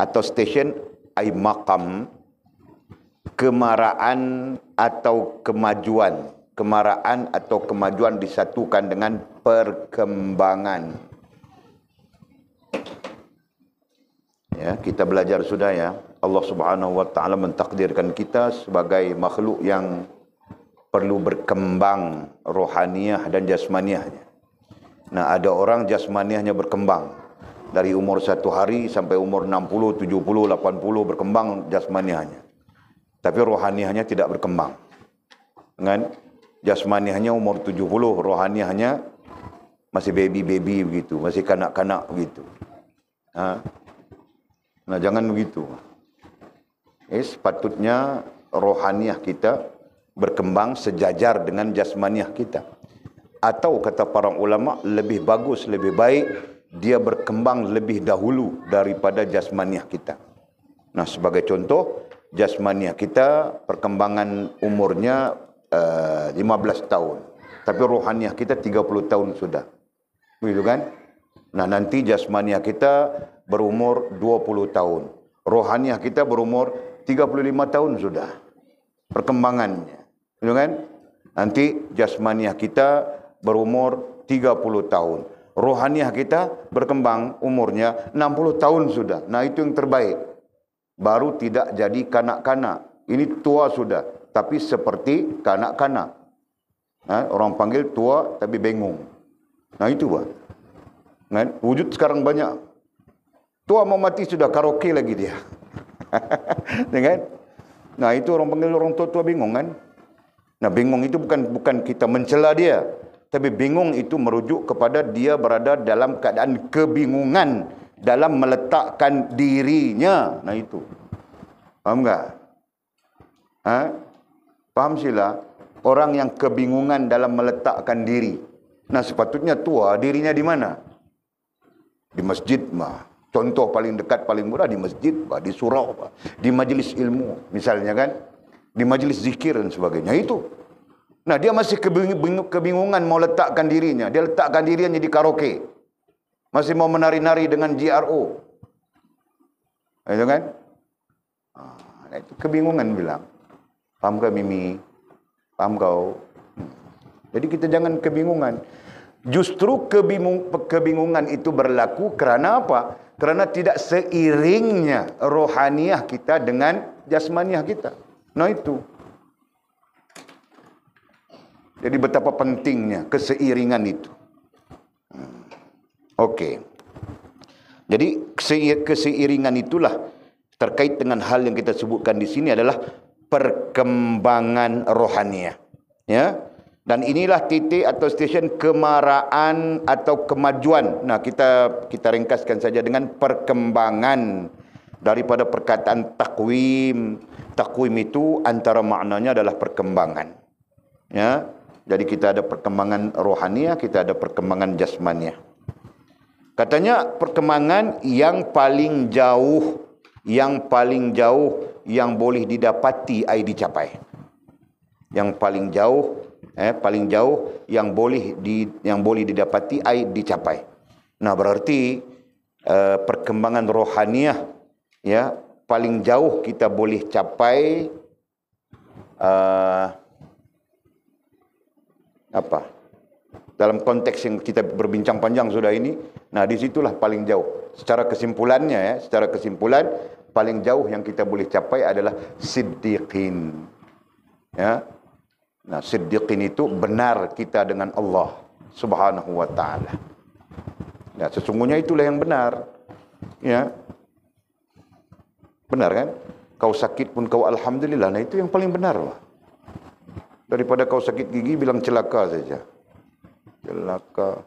A: Atau stesen makam. Kemaraan atau kemajuan. Kemaraan atau kemajuan disatukan dengan perkembangan. Ya, kita belajar sudah ya. Allah Subhanahu wa taala mentakdirkan kita sebagai makhluk yang perlu berkembang rohaniah dan jasmaniahnya. Nah, ada orang jasmaniahnya berkembang dari umur 1 hari sampai umur 60, 70, 80 berkembang jasmaniahnya. Tapi rohaniahnya tidak berkembang. Kan? Jasmaniahnya umur 70, rohaniahnya masih baby-baby begitu, masih kanak-kanak begitu. Nah, jangan begitu. Sepatutnya rohaniah kita berkembang sejajar dengan jasmaniah kita. Atau kata para ulama, lebih bagus, lebih baik dia berkembang lebih dahulu daripada jasmaniah kita. Nah, sebagai contoh, jasmaniah kita perkembangan umurnya 15 tahun. Tapi rohaniah kita 30 tahun sudah. Begitu kan? Nah, nanti jasmaniah kita berumur 20 tahun. Rohaniah kita berumur 35 tahun sudah. Perkembangannya. Begitu kan? Nanti jasmaniah kita berumur 30 tahun. Rohaniah kita berkembang umurnya 60 tahun sudah. Nah, itu yang terbaik. Baru tidak jadi kanak-kanak. Ini tua sudah. Tapi seperti kanak-kanak. Orang panggil tua tapi bingung. Nah, itu bah. Kan? Wujud sekarang banyak. Tua mau mati sudah karaoke lagi dia. Kan? Nah, itu orang panggil orang tua bingung kan. Nah, bingung itu bukan kita mencela dia, tapi bingung itu merujuk kepada dia berada dalam keadaan kebingungan dalam meletakkan dirinya. Nah, itu. Faham tak? Faham sila? Orang yang kebingungan dalam meletakkan diri. Nah, sepatutnya tua dirinya di mana? Di masjid mah. Contoh paling dekat, paling mudah di masjid, di surau, di majlis ilmu. Misalnya kan, di majlis zikir dan sebagainya. Itu. Nah, dia masih kebingungan mau letakkan dirinya. Dia letakkan dirinya di karaoke. Masih mau menari-nari dengan GRO. Itu kan? Itu kebingungan bilang. Paham kau Mimi? Paham kau? Jadi kita jangan kebingungan. Justru kebingungan itu berlaku kerana apa? Kerana tidak seiringnya rohaniah kita dengan jasmaniah kita. Nah, itu. Jadi betapa pentingnya keseiringan itu. Okey. Jadi keseiringan itulah terkait dengan hal yang kita sebutkan di sini adalah perkembangan rohaniah. Ya. Dan inilah titik atau stesen kemaraan atau kemajuan. Nah, kita ringkaskan saja dengan perkembangan daripada perkataan takwim. Takwim itu antara maknanya adalah perkembangan. Ya. Jadi kita ada perkembangan rohaniah, kita ada perkembangan jasmaniah. Katanya perkembangan yang paling jauh yang boleh didapati ai dicapai. Yang paling jauh yang boleh didapati ai dicapai. Nah, berarti perkembangan rohaniah ya paling jauh kita boleh capai dalam konteks yang kita berbincang panjang sudah ini. Nah, disitulah paling jauh. Secara kesimpulan paling jauh yang kita boleh capai adalah siddiqin. Ya. Nah, siddiqin itu benar kita dengan Allah Subhanahu wa taala. Ya, sesungguhnya itulah yang benar. Ya. Benar kan? Kau sakit pun kau alhamdulillah. Nah, itu yang paling benar. Daripada kau sakit gigi bilang celaka saja. Celaka,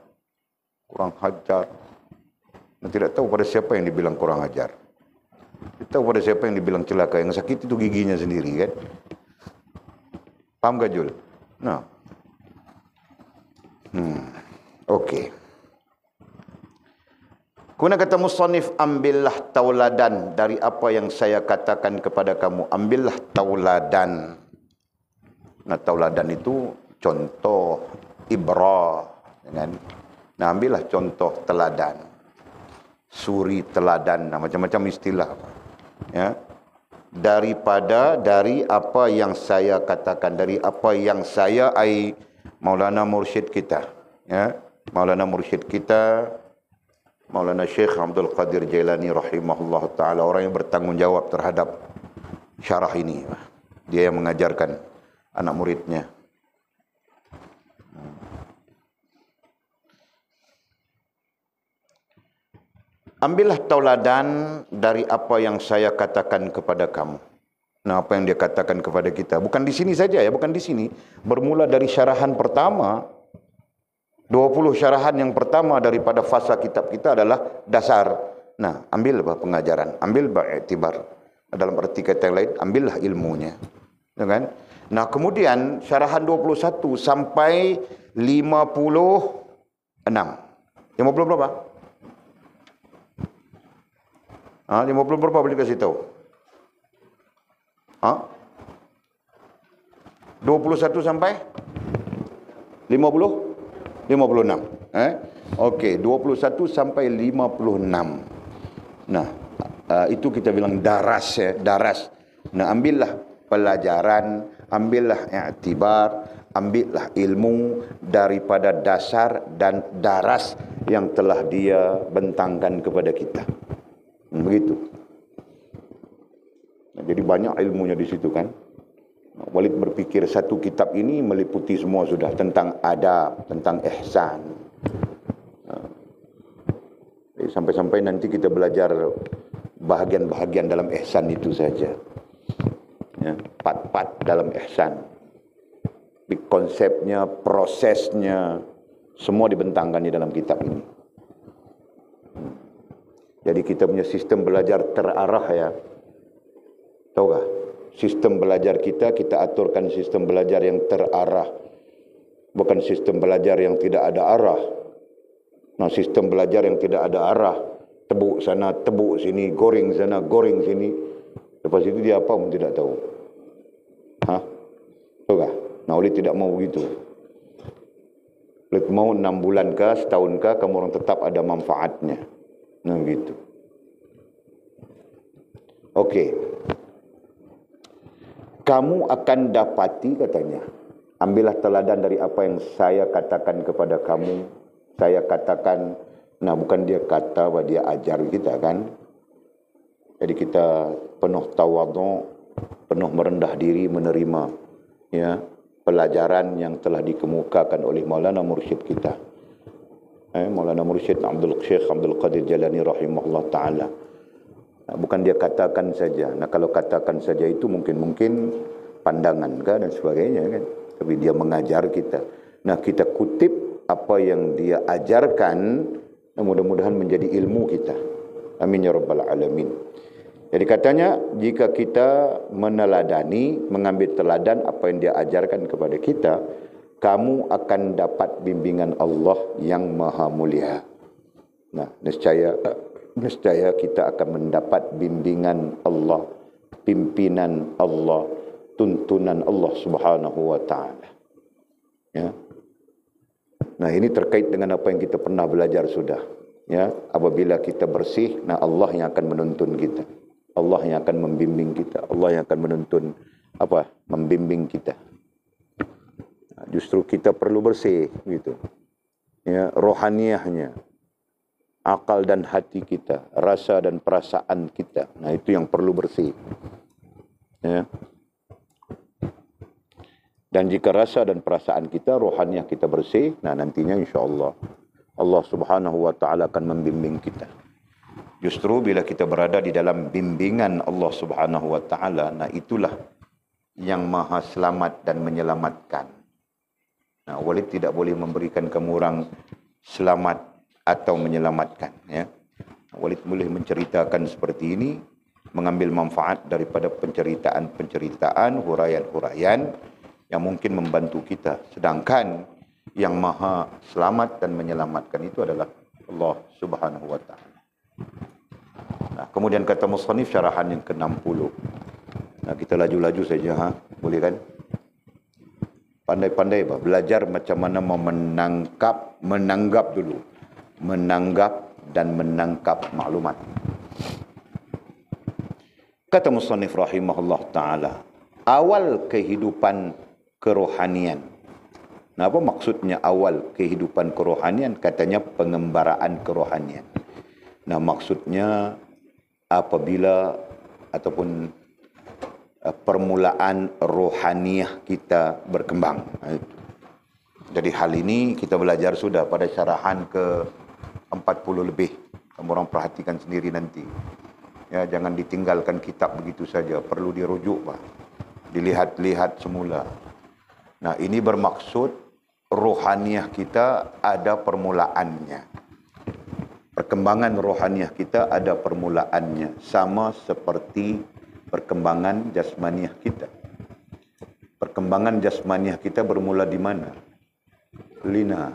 A: kurang ajar. Dan tidak tahu pada siapa yang dibilang kurang ajar. Tidak tahu pada siapa yang dibilang celaka. Yang sakit itu giginya sendiri kan. Paham gak Jul? Nah. Okey. Kuna kata musannif, ambillah tauladan dari apa yang saya katakan kepada kamu. Ambillah tauladan. Nah, tauladan itu contoh, ibrah. Kan? Nah, ambillah contoh teladan. Suri teladan. Nah, macam-macam istilah. Ya. Dari apa yang saya katakan, dari apa yang saya Maulana Mursyid kita, ya, Maulana Mursyid kita, Maulana Syekh Abdul Qadir Jailani rahimahullah taala, orang yang bertanggungjawab terhadap syarah ini. Dia yang mengajarkan anak muridnya. Ambillah tauladan dari apa yang saya katakan kepada kamu. Nah, apa yang dia katakan kepada kita. Bukan di sini saja ya, bukan di sini. Bermula dari syarahan pertama. 20 syarahan yang pertama daripada fasa kitab kita adalah dasar. Nah, ambillah pengajaran. Ambil iktibar. Dalam arti kata yang lain, ambillah ilmunya. Ya kan? Nah, kemudian syarahan 21 sampai 56. 50 berapa? 50 berapa boleh kasih tahu? 21 sampai 50? 56. Okey, 21 sampai 56. Nah, itu kita bilang daras ya, daras. Nah, ambillah pelajaran, ambillah i'tibar, ambillah ilmu daripada dasar dan daras yang telah dia bentangkan kepada kita. Begitu. Nah, jadi banyak ilmunya di situ kan. Walid berpikir satu kitab ini meliputi semua sudah, tentang adab, tentang ihsan. Sampai-sampai nanti kita belajar bahagian-bahagian dalam ihsan itu saja. Ya, part-part dalam ihsan. Konsepnya, prosesnya, semua dibentangkan di dalam kitab ini. Jadi kita punya sistem belajar terarah ya. Tahukah? Sistem belajar kita aturkan sistem belajar yang terarah. Bukan sistem belajar yang tidak ada arah. Nah, sistem belajar yang tidak ada arah. Tebuk sana, tebuk sini, goreng sana, goreng sini. Lepas itu dia apa pun tidak tahu. Tahukah? Nah, oleh tidak mau begitu. Oleh mau 6 bulan kah, setahun kah, kamu orang tetap ada manfaatnya. Nah, begitu. Okey. Kamu akan dapati katanya. Ambillah teladan dari apa yang saya katakan kepada kamu. Saya katakan, nah bukan dia kata, dia ajar kita kan. Jadi kita penuh tawadhu, penuh merendah diri menerima ya pelajaran yang telah dikemukakan oleh Maulana Mursyid kita. Maulana Mursyid Syekh Abdul Qadir Jalani rahimahullah ta'ala. Nah, bukan dia katakan saja. Nah, kalau katakan saja itu mungkin pandangan kan dan sebagainya kan. Tapi dia mengajar kita. Nah, kita kutip apa yang dia ajarkan. Nah, mudah-mudahan menjadi ilmu kita. Amin ya rabbal alamin. Jadi katanya, jika kita meneladani, mengambil teladan apa yang dia ajarkan kepada kita, kamu akan dapat bimbingan Allah yang maha mulia. Nah, nescaya kita akan mendapat bimbingan Allah, pimpinan Allah, tuntunan Allah Subhanahu wa taala. Ya. Nah, ini terkait dengan apa yang kita pernah belajar sudah. Ya, apabila kita bersih, nah Allah yang akan menuntun kita. Allah yang akan membimbing kita. Allah yang akan menuntun membimbing kita. Nah, justru kita perlu bersih gitu. Ya, rohaniahnya, akal dan hati kita, rasa dan perasaan kita. Nah, itu yang perlu bersih. Ya. Dan jika rasa dan perasaan kita, rohaniah kita bersih, nah nantinya insya-Allah Allah Subhanahu wa taala akan membimbing kita. Justru bila kita berada di dalam bimbingan Allah Subhanahu wa taala, nah itulah yang maha selamat dan menyelamatkan. Nah, Walid tidak boleh memberikan kamu orang selamat atau menyelamatkan. Ya. Walid boleh menceritakan seperti ini, mengambil manfaat daripada penceritaan, huraian-huraian yang mungkin membantu kita. Sedangkan yang maha selamat dan menyelamatkan itu adalah Allah Subhanahu wa taala. Nah, kemudian kata musannif syarahan yang ke-60. Nah, kita laju-laju saja boleh kan? Pandai-pandai belajar macam mana menanggap dulu. Menanggap dan menangkap maklumat. Kata musannif rahimahullah taala, awal kehidupan kerohanian. Nah, apa maksudnya awal kehidupan kerohanian? Katanya pengembaraan kerohanian. Nah, maksudnya apabila ataupun permulaan rohaniah kita berkembang. Jadi hal ini kita belajar sudah pada syarahan ke-40 lebih. Kamu orang perhatikan sendiri nanti. Ya, jangan ditinggalkan kitab begitu saja, perlu dirujuk, Pak. Dilihat-lihat semula. Nah, ini bermaksud rohaniah kita ada permulaannya. Perkembangan rohaniah kita ada permulaannya, sama seperti perkembangan jasmaniah kita. Perkembangan jasmaniah kita bermula di mana? Lina.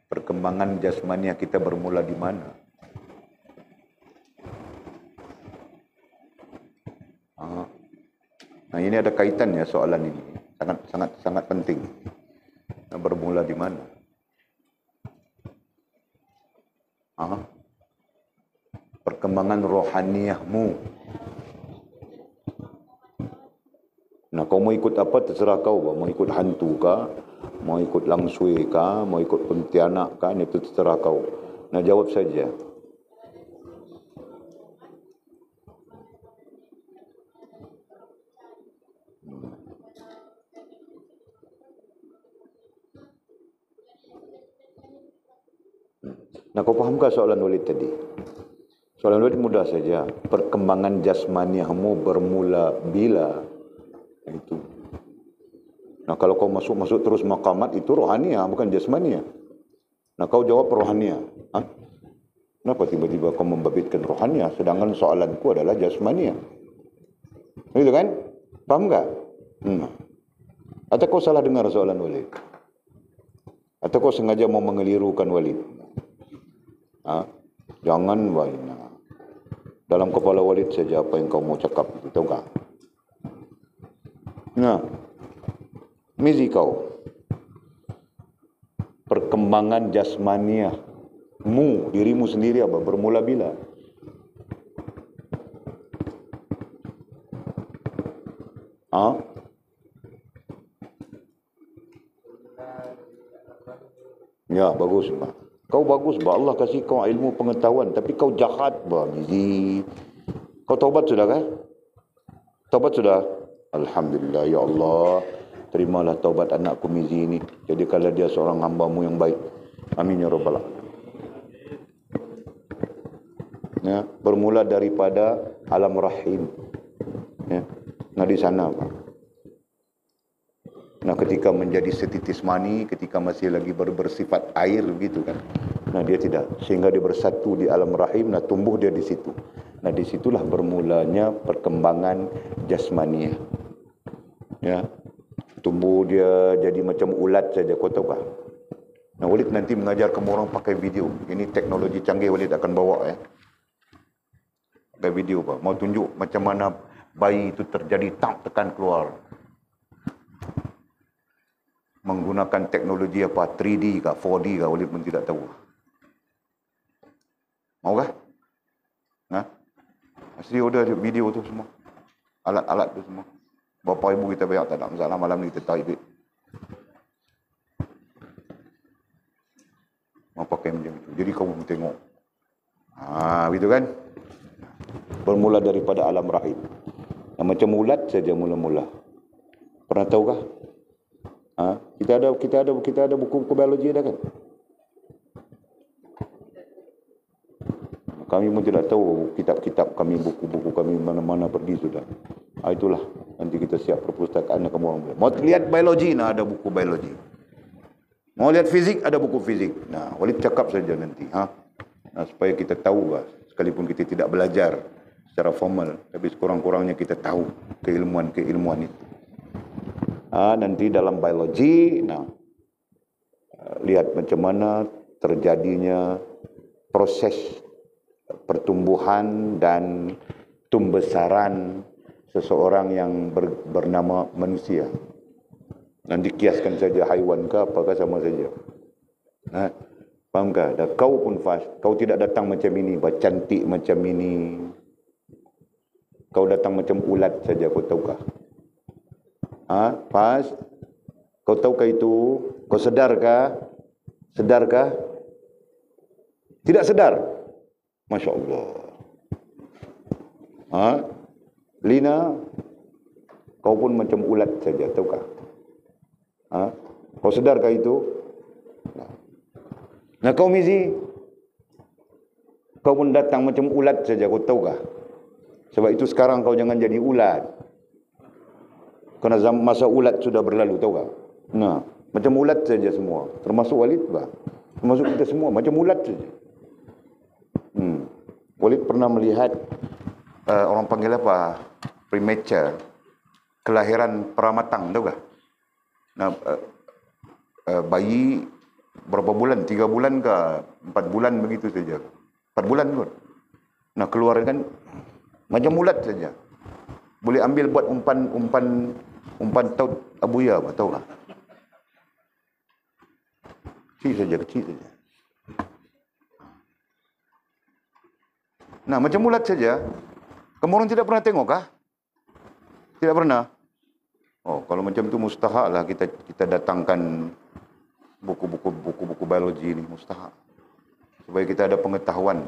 A: Perkembangan jasmaniah kita bermula di mana? Nah, ini ada kaitannya soalan ini. Sangat penting. Nah, bermula di mana? Perkembangan rohaniahmu. Nah, kau mau ikut apa terserah kau. Mau ikut hantu kah? Mau ikut langsui kah? Mau ikut pontianak kah? Itu terserah kau. Nah, jawab saja. Nah, kau fahamkah soalan Walid tadi? Soalan Walid mudah saja. Perkembangan jasmaniahmu bermula bila? Itu. Nah, kalau kau masuk terus maqamat, itu rohaniah, bukan jasmaniah. Nah, kau jawab rohaniah. Ha? Kenapa tiba-tiba kau membabitkan rohaniah, sedangkan soalanku adalah jasmaniah? Begitu kan? Faham tak? Atau kau salah dengar soalan Walid? Atau kau sengaja mau mengelirukan Walid? Ha? Jangan banyak. Dalam kepala Walid saja apa yang kau mau cakap itu, tahu tak? Nah, Mizi kau. Perkembangan jasmaniahmu, dirimu sendiri apa? Bermula bila? Ha? Ya, bagus, Pak. Kau bagus, Pak. Allah kasih kau ilmu pengetahuan. Tapi kau jahat, Pak Mizi. Kau taubat sudah kan? Taubat sudah? Alhamdulillah, ya Allah. Terimalah taubat anakku Mizi ini. Jadikanlah dia seorang hamba-Mu yang baik. Amin ya Rabbal Alamin. Ya, bermula daripada alam rahim. Ya. Nah, di sana, Pak. Nah, ketika menjadi setitis mani, ketika masih lagi bersifat air begitu kan. Nah, dia tidak, sehingga dia bersatu di alam rahim, nah tumbuh dia di situ. Nah, disitulah bermulanya perkembangan jasmaniah. Ya. Tumbuh dia jadi macam ulat saja, kau tahu tak? Nah, Walid nanti mengajar kamu orang pakai video. Ini teknologi canggih Walid akan bawa ya. Pakai video, Pak. Mau tunjuk macam mana bayi itu terjadi tekan keluar. Menggunakan teknologi apa? 3D kah? 4D kah? Walid pun tidak tahu. Maukah? Nah, asli ada video tu semua. Alat-alat tu semua. Bapa ibu kita bayar tak ada masalah, malam ni kita tarik duit. Mau pakai macam itu. Jadi kau pun tengok. Begitu kan? Bermula daripada alam rahim. Yang macam ulat saja mula-mula. Pernah tahukah? Kita ada buku-buku biologi ada kan? Kami pun tidak tahu kitab-kitab kami, buku-buku kami mana-mana pergi sudah. Itulah, nanti kita siap perpustakaan kamu orang boleh. Mau lihat biologi, nah ada buku biologi. Mau lihat fizik, ada buku fizik. Nah, Walid cakap saja nanti. Nah, supaya kita tahu, sekalipun kita tidak belajar secara formal, tapi sekurang-kurangnya kita tahu keilmuan-keilmuan itu. Nanti dalam biologi, lihat macam mana terjadinya proses pertumbuhan dan tumbesaran seseorang yang bernama manusia. Nanti kiaskan saja haiwan ke apakah sama saja. Fahamkah? Dan kau pun kau tidak datang macam ini, cantik macam ini. Kau datang macam ulat saja, kau tahukah? Pas. Kau tahukah itu? Kau sedarkah? Sedarkah? Tidak sedar. Masya Allah. Lina, kau pun macam ulat saja, tahukah? Kau sedarkah itu? Nah, kau Mizi, kau pun datang macam ulat saja, kau tahukah? Sebab itu sekarang kau jangan jadi ulat. Kerana masa ulat sudah berlalu, tahukah? Nah, macam ulat saja semua. Termasuk Walid, termasuk kita semua, macam ulat saja. Walid pernah melihat orang panggil apa? Premature, kelahiran pramatang, tahu tak? Nah, bayi berapa bulan? 3 bulan ke 4 bulan begitu saja. 4 bulan kot. Nah, keluarkan macam ulat saja. Boleh ambil buat umpan taut abuya, tahu tak? Kecil saja. Nah, macam ulat saja. Kamu orang tidak pernah tengok kah? Tidak pernah? Kalau macam itu mustahak lah kita datangkan buku-buku biologi ini, mustahak. Supaya kita ada pengetahuan.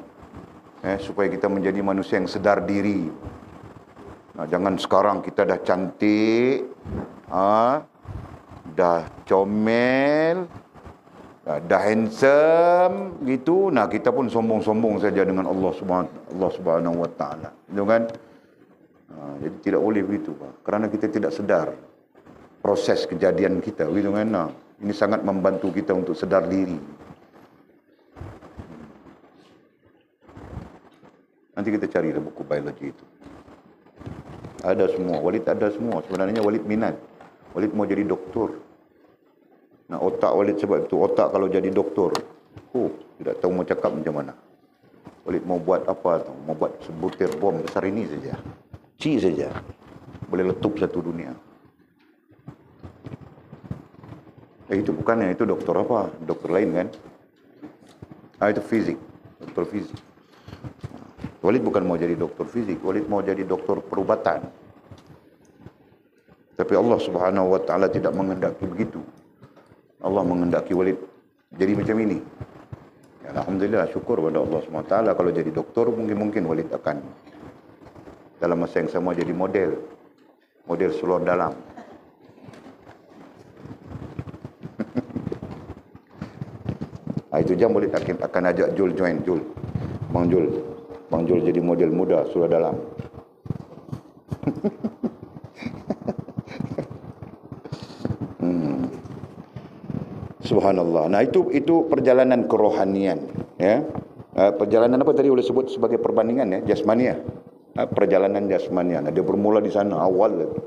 A: Supaya kita menjadi manusia yang sedar diri. Nah, jangan sekarang kita dah cantik, dah comel, Dah handsome gitu, nah kita pun sombong-sombong saja dengan Allah Subhanahu wa taala. Itu kan? Jadi tidak boleh begitu, Pak. Kerana kita tidak sedar proses kejadian kita, gitu kan? Nah, ini sangat membantu kita untuk sedar diri. Nanti kita cari buku biologi itu. Ada semua, Walid ada semua. Sebenarnya Walid minat. Walid mau jadi doktor. Nah, otak Walid sebab itu, otak kalau jadi doktor, tidak tahu mau cakap macam mana. Walid mau buat apa tu? Mau buat sebutir bom besar ini saja. Saja. Boleh letup satu dunia. Itu bukannya, itu doktor apa? Doktor lain kan? Itu fizik. Doktor fizik. Walid bukan mau jadi doktor fizik. Walid mau jadi doktor perubatan. Tapi Allah Subhanahu wa taala tidak menghendaki begitu. Allah menghendaki Walid jadi macam ini. Ya, alhamdulillah, syukur kepada Allah SWT. Kalau jadi doktor, mungkin Walid akan dalam masa yang sama jadi model seluar dalam. Itu jam Walid akan ajak Jul join. Bang Jul jadi model muda seluar dalam. Subhanallah. Nah, itu perjalanan kerohanian, ya. Perjalanan apa tadi boleh sebut sebagai perbandingan, ya, jasmania. Perjalanan jasmania. Nah, dia bermula di sana awal lagi.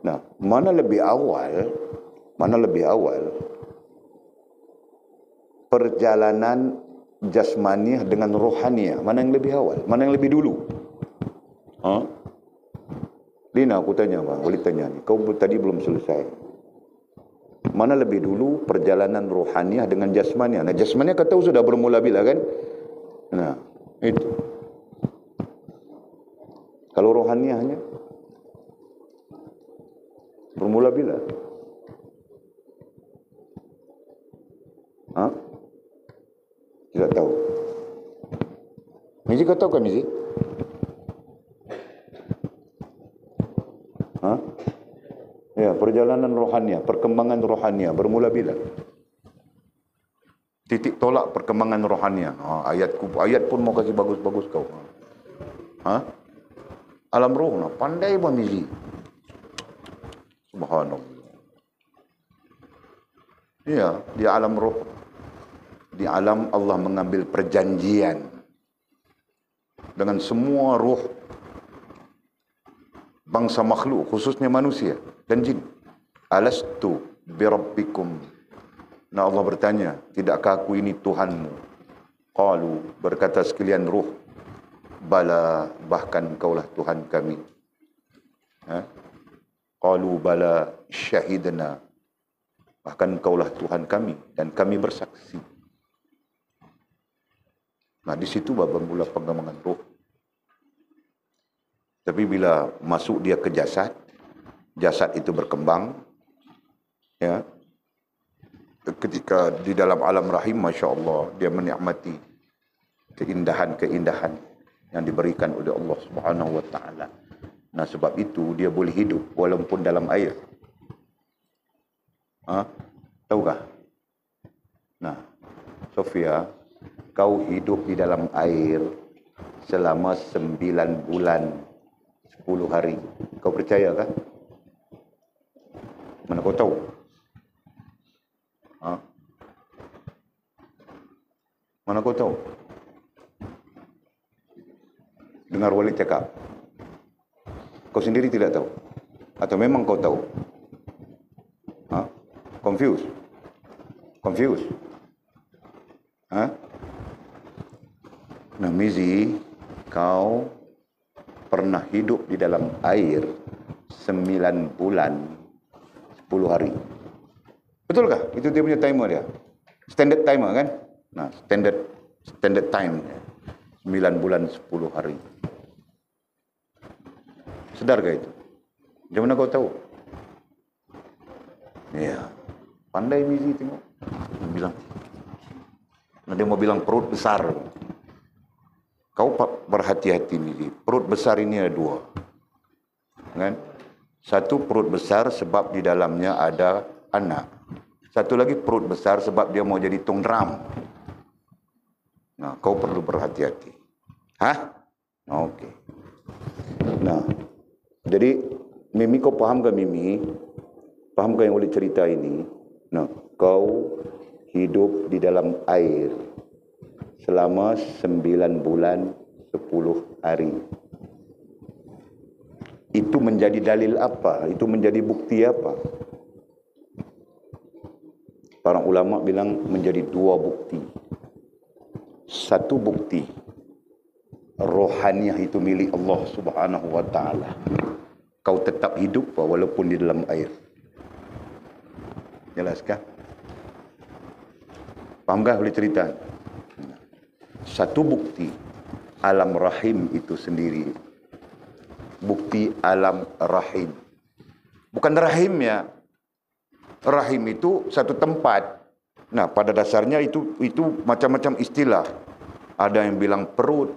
A: Nah, mana lebih awal perjalanan jasmania dengan rohania? Mana yang lebih awal? Mana yang lebih dulu? Lina, aku tanya, Bang. Boleh tanya ni. Kau tadi belum selesai. Mana lebih dulu perjalanan rohaniah dengan jasmaniah? Nah, jasmaniah kau tahu sudah bermula bila kan? Nah, itu. Kalau rohaniahnya bermula bila? Tidak tahu. Mizi kau tahu kan, Mizi? Ya, perjalanan rohaniah, perkembangan rohaniah bermula bila? Titik tolak perkembangan rohaniah. Ayat pun mau kasih bagus-bagus kau. Alam roh, nah, pandai Bang Mizi. Subhanallah. Ya, di alam roh. Di alam Allah mengambil perjanjian dengan semua roh bangsa makhluk, khususnya manusia dan jin. Alastu birabbikum. Nah, Allah bertanya, tidakkah aku ini Tuhanmu? Qalu, berkata sekalian ruh, bala, bahkan kaulah Tuhan kami. Qalu bala syahidna, bahkan kaulah Tuhan kami dan kami bersaksi. Nah, di situ bermula pengembangan roh. Tapi bila masuk dia ke jasad, jasad itu berkembang, ya. Ketika di dalam alam rahim, Masya Allah, dia menikmati keindahan-keindahan yang diberikan oleh Allah Subhanahu wa taala. Nah, sebab itu dia boleh hidup walaupun dalam air. Tahukah? Nah, Sofia, kau hidup di dalam air selama 9 bulan 10 hari. Kau percaya kah? Mana kau tahu? Mana kau tahu? Dengar Walid cakap. Kau sendiri tidak tahu? Atau memang kau tahu? Confused? Nah, Mizi, kau pernah hidup di dalam air 9 bulan 10 hari. Betulkah? Itu dia punya timer dia. Standard timer kan? Nah, standard time 9 bulan 10 hari. Sedarkah itu? Macam mana kau tahu? Ya, pandai Mizi tengok. Dia mau bilang perut besar. Kau berhati-hati Mizi. Perut besar ini ada 2. Kan? Satu, perut besar sebab di dalamnya ada anak. Satu lagi perut besar sebab dia mau jadi tung drum. Nah, kau perlu berhati-hati. Hah? Okey. Nah, jadi Mimi, kau faham ke Mimi? Faham ke yang boleh cerita ini? Nah, kau hidup di dalam air selama 9 bulan 10 hari. Itu menjadi dalil apa? Itu menjadi bukti apa? Para ulama bilang menjadi 2 bukti. Satu bukti, rohaniah itu milik Allah Subhanahu wa taala. Kau tetap hidup walaupun di dalam air. Jelaskah? Fahamkah boleh cerita? Satu bukti, alam rahim itu sendiri. Bukti alam rahim. Bukan rahim ya. Rahim itu satu tempat. Nah, pada dasarnya itu macam-macam istilah. Ada yang bilang perut.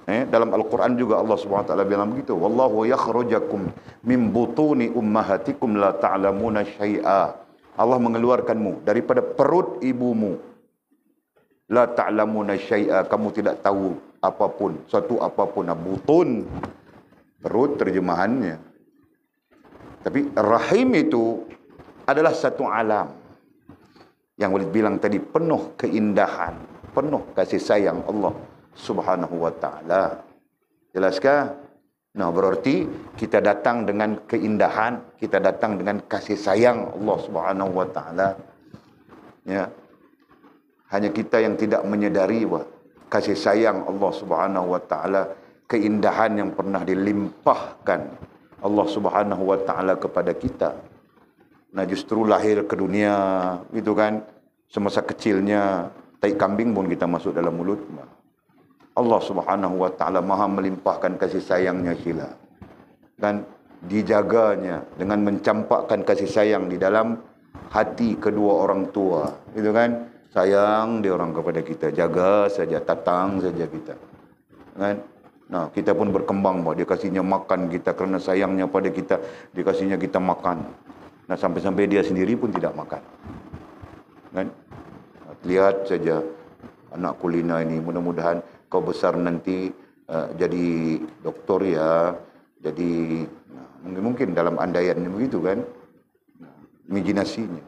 A: Dalam Al-Quran juga Allah SWT bilang begitu. Wallahu yakhrujakum min butuni ummahatikum la ta'lamuna syai'a. Allah mengeluarkanmu daripada perut ibumu. La ta'lamuna syai'a. Kamu tidak tahu apapun. Suatu apapun. Butun. Perut terjemahannya. Tapi rahim itu adalah satu alam. Yang boleh bilang tadi penuh keindahan. Penuh kasih sayang Allah Subhanahu wa ta'ala. Jelaskah? Nah, berarti kita datang dengan keindahan, kita datang dengan kasih sayang Allah Subhanahu wa ta'ala. Ya. Hanya kita yang tidak menyedari kasih sayang Allah Subhanahu wa ta'ala, keindahan yang pernah dilimpahkan Allah Subhanahu wa ta'ala kepada kita. Nah, justru lahir ke dunia, gitu kan, semasa kecilnya tai kambing pun kita masuk dalam mulut. Allah Subhanahu wa ta'ala maha melimpahkan kasih sayangnya sila. Dan dijaganya dengan mencampakkan kasih sayang di dalam hati kedua orang tua. Gitu kan? Sayang dia orang kepada kita. Jaga saja, tatang saja kita. Kan? Nah, kita pun berkembang. Dia kasihnya makan kita kerana sayangnya pada kita. Dia kasihnya kita makan. Nah, sampai-sampai dia sendiri pun tidak makan. Kan? Lihat saja anak kulina ini. Mudah-mudahan kau besar nanti jadi doktor ya. Jadi mungkin dalam andaiannya begitu kan. Imajinasinya.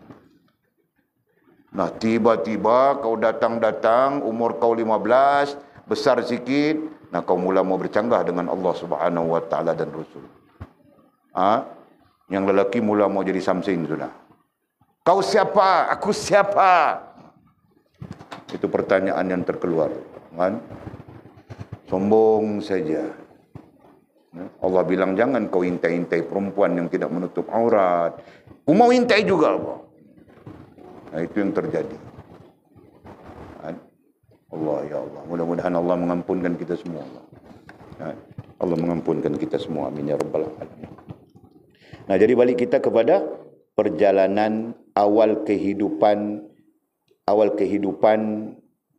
A: Nah, tiba-tiba kau datang-datang, umur kau 15, besar sikit. Nah, kau mula mau bercanggah dengan Allah Subhanahu wa ta'ala dan Rasul. Yang lelaki mula mau jadi Samsin sudah. Kau siapa? Aku siapa? Itu pertanyaan yang terkeluar. Kan? Sombong saja. Allah bilang jangan kau intai-intai perempuan yang tidak menutup aurat. Aku mau intai juga. Nah, itu yang terjadi. Kan? Allah ya Allah. Mudah-mudahan Allah mengampunkan kita semua. Allah mengampunkan kita semua. Amin ya rabbal alamin. Nah, jadi balik kita kepada perjalanan awal kehidupan.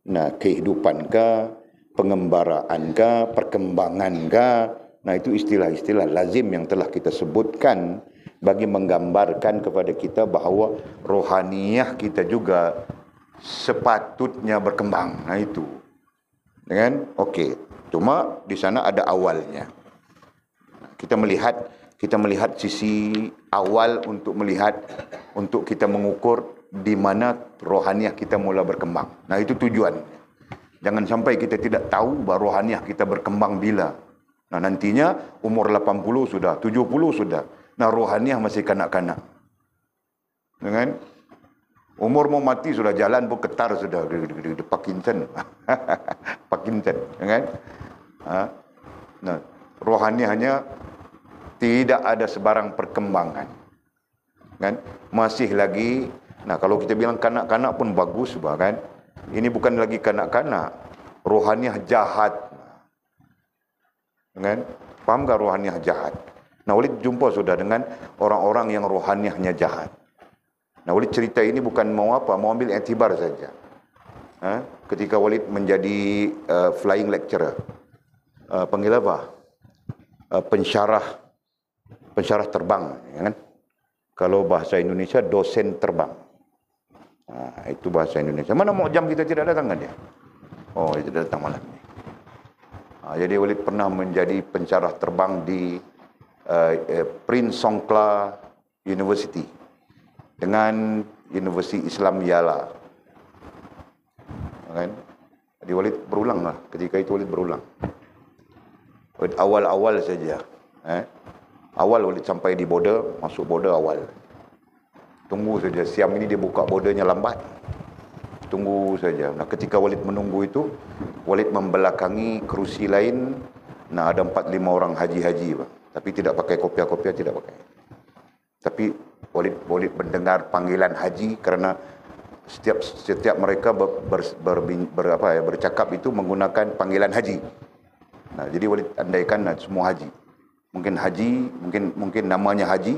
A: Nah, kehidupan kah, pengembaraan kah, perkembangan kah. Nah, itu istilah-istilah lazim yang telah kita sebutkan bagi menggambarkan kepada kita bahawa rohaniah kita juga sepatutnya berkembang. Nah, itu. Kan? Okey. Cuma di sana ada awalnya. Kita melihat sisi awal untuk kita mengukur di mana rohaniah kita mula berkembang. Nah, itu tujuan. Jangan sampai kita tidak tahu bahawa rohaniah kita berkembang bila. Nah, nantinya umur 80 sudah, 70 sudah. Nah, rohaniah masih kanak-kanak. Kan? Umur mau mati sudah, jalan pun ketar sudah. Parkinson. Parkinson. Kan? Nah, rohaniahnya tidak ada sebarang perkembangan. Kan? Masih lagi, nah kalau kita bilang kanak-kanak pun bagus, kan? Ini bukan lagi kanak-kanak, rohaniah jahat. Kan? Faham tak rohaniah jahat? Nah, Walid jumpa sudah dengan orang-orang yang rohaniahnya jahat. Nah, Walid cerita ini bukan mau ambil iktibar saja. Ketika Walid menjadi flying lecturer, panggil apa? Pensyarah terbang, kan? Kalau bahasa Indonesia dosen terbang. Itu bahasa Indonesia. Mana Mu'jam kita tidak datang kan dia? Oh, dia tidak datang malam ni. Jadi Walid pernah menjadi pensyarah terbang di Prince Songkla University dengan Universiti Islam Yala. Kan? Jadi Walid berulang lah. Ketika itu Walid berulang. Walid awal-awal saja. Awal Walid sampai di border, masuk border awal. Tunggu saja. Siam ini dia buka bordernya lambat. Tunggu saja. Nah, ketika Walid menunggu itu, Walid membelakangi kerusi lain. Nah, ada 4-5 orang haji-haji, bang. Tapi tidak pakai kopiah-kopiah, tidak pakai. Tapi Walid mendengar panggilan haji kerana setiap mereka bercakap itu menggunakan panggilan haji. Nah, jadi Walid andaikan semua haji. Mungkin haji, mungkin namanya haji,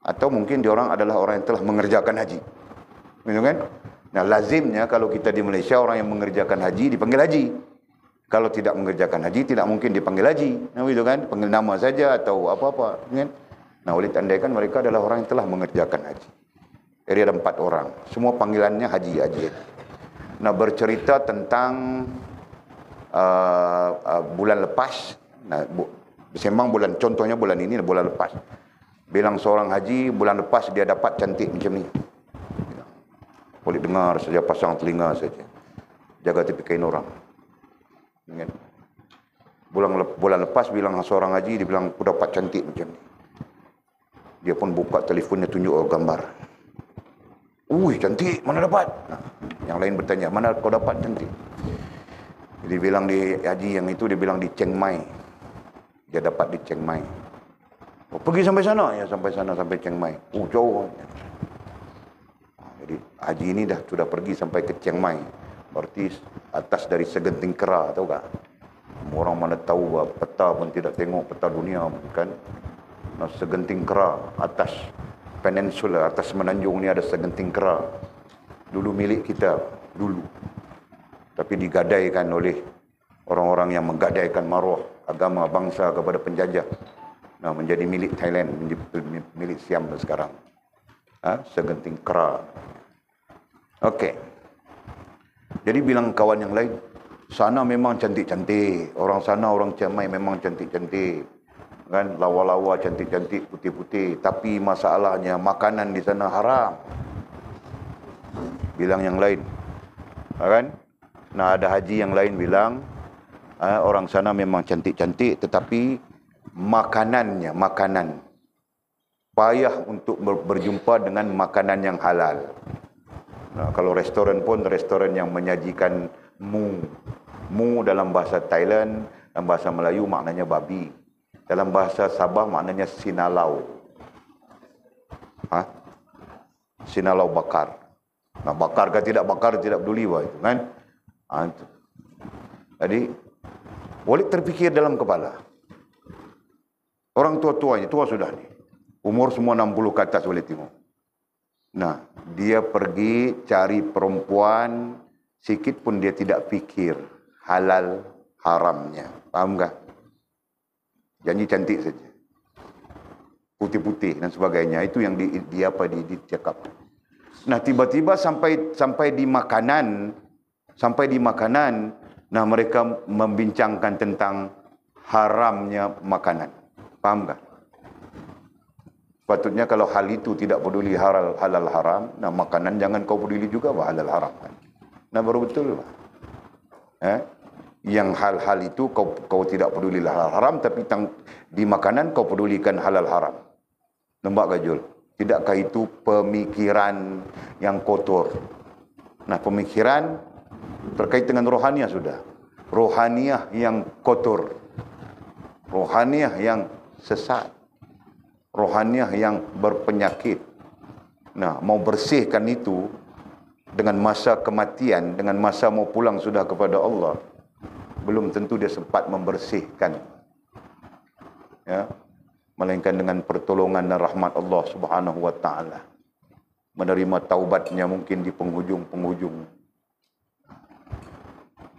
A: atau mungkin diorang adalah orang yang telah mengerjakan haji. Betul kan? Nah, lazimnya kalau kita di Malaysia, orang yang mengerjakan haji dipanggil haji. Kalau tidak mengerjakan haji, tidak mungkin dipanggil haji. Nah, betul kan? Panggil nama saja atau apa-apa. Kan? Nah, Walid andaikan mereka adalah orang yang telah mengerjakan haji. Jadi ada 4 orang. Semua panggilannya haji. Nah, bercerita tentang bulan lepas. Nah, sembang contohnya bulan ini, bulan lepas. Bilang seorang haji, bulan lepas dia dapat cantik macam ni. Boleh dengar saja, pasang telinga saja. Jaga tepi kain orang. Ingat. Bulan lepas bilang seorang haji, dia bilang, aku dapat cantik macam ni. Dia pun buka telefonnya, tunjuk gambar. Cantik, mana dapat? Nah, yang lain bertanya, mana kau dapat cantik? Dia bilang di haji yang itu, dia bilang di Chiang Mai. Dia dapat di Chiang Mai. Pergi sampai sana? Ya, sampai sana, sampai Chiang Mai. Jauh. Jadi haji ini sudah pergi sampai ke Chiang Mai. Berarti atas dari segenting kera, tahu tak? Orang mana tahu peta pun tidak tengok peta dunia, kan? Nah, segenting kera atas peninsula, atas menanjung ni ada segenting kera. Dulu milik kita, dulu. Tapi digadaikan oleh orang-orang yang menggadaikan maruah agama bangsa kepada penjajah. Nah, menjadi milik Thailand, menjadi milik Siam sekarang. Segenting kera. Okey. Jadi bilang kawan yang lain, sana memang cantik-cantik. Orang sana, orang Chiang Mai memang cantik-cantik. Kan, lawa-lawa, cantik-cantik, putih-putih. Tapi masalahnya makanan di sana haram. Bilang yang lain. Kan? Nah, ada haji yang lain bilang, orang sana memang cantik-cantik, tetapi makanan payah untuk berjumpa dengan makanan yang halal. Nah, kalau restoran pun restoran yang menyajikan mu dalam bahasa Thailand, dalam bahasa Melayu maknanya babi, dalam bahasa Sabah maknanya sinalau. Sinalau bakar. Nah, bakar ke tidak bakar tidak peduli itu kan. Jadi Walid terfikir dalam kepala, orang tua-tuanya, tua sudah ni. Umur semua 60 ke atas Walid tengok. Nah, dia pergi cari perempuan, sikit pun dia tidak fikir halal haramnya. Faham tak? Janji cantik saja. Putih-putih dan sebagainya. Itu yang dicakap. Nah, tiba-tiba sampai di makanan, nah mereka membincangkan tentang haramnya makanan. Faham tak? Sepatutnya kalau hal itu tidak peduli halal haram, nah makanan jangan kau peduli juga halal haram kan. Nah, baru betul lah. Yang hal-hal itu kau tidak peduli halal haram, tapi di makanan kau pedulikan halal haram. Nampak Gajul? Tidakkah itu pemikiran yang kotor? Nah, pemikiran terkait dengan rohaniah sudah. Rohaniah yang kotor. Rohaniah yang sesat. Rohaniah yang berpenyakit. Nah, mau bersihkan itu dengan masa kematian, dengan masa mau pulang sudah kepada Allah, belum tentu dia sempat membersihkan. Ya, melainkan dengan pertolongan dan rahmat Allah Subhanahu wa taala. Menerima taubatnya mungkin di penghujung-penghujung.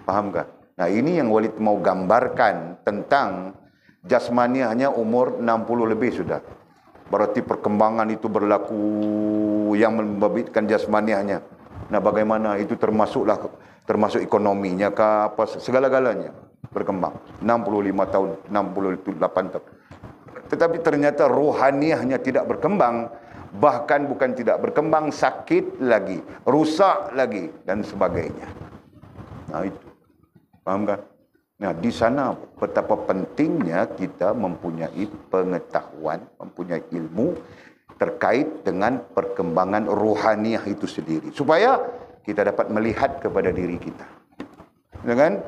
A: Fahamkah? Nah, ini yang Walid mau gambarkan tentang jasmaniahnya umur 60 lebih sudah. Berarti perkembangan itu berlaku yang membabitkan jasmaniahnya. Nah, bagaimana itu termasuk ekonominya ke apa, segala-galanya berkembang. 65 tahun, 68 tahun. Tetapi ternyata rohaniahnya tidak berkembang, bahkan bukan tidak berkembang, sakit lagi, rusak lagi dan sebagainya. Nah, itu. Faham kan? Nah, di sana betapa pentingnya kita mempunyai pengetahuan, mempunyai ilmu terkait dengan perkembangan rohaniah itu sendiri, supaya kita dapat melihat kepada diri kita. Ya kan?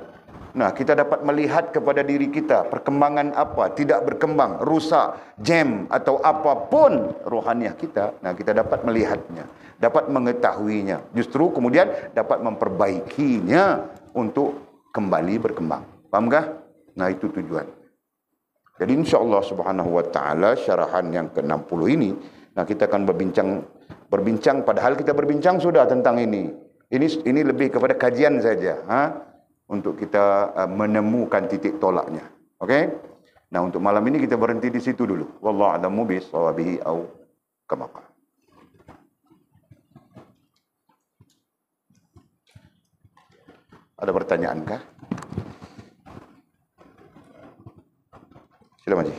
A: Nah, kita dapat melihat kepada diri kita perkembangan apa, tidak berkembang, rusak, jam atau apapun rohaniah kita. Nah, kita dapat melihatnya, dapat mengetahuinya. Justru kemudian dapat memperbaikinya untuk kembali berkembang. Fahamkah? Nah, itu tujuan. Jadi insya-Allah Subhanahu wa taala syarahan yang ke-60 ini, nah kita akan berbincang padahal kita berbincang sudah tentang ini. Ini lebih kepada kajian saja, untuk kita menemukan titik tolaknya. Okey? Nah, untuk malam ini kita berhenti di situ dulu. Wallahu a'lamu bis-shawabihi au kama qala. Ada pertanyaan kah? Sila Maji.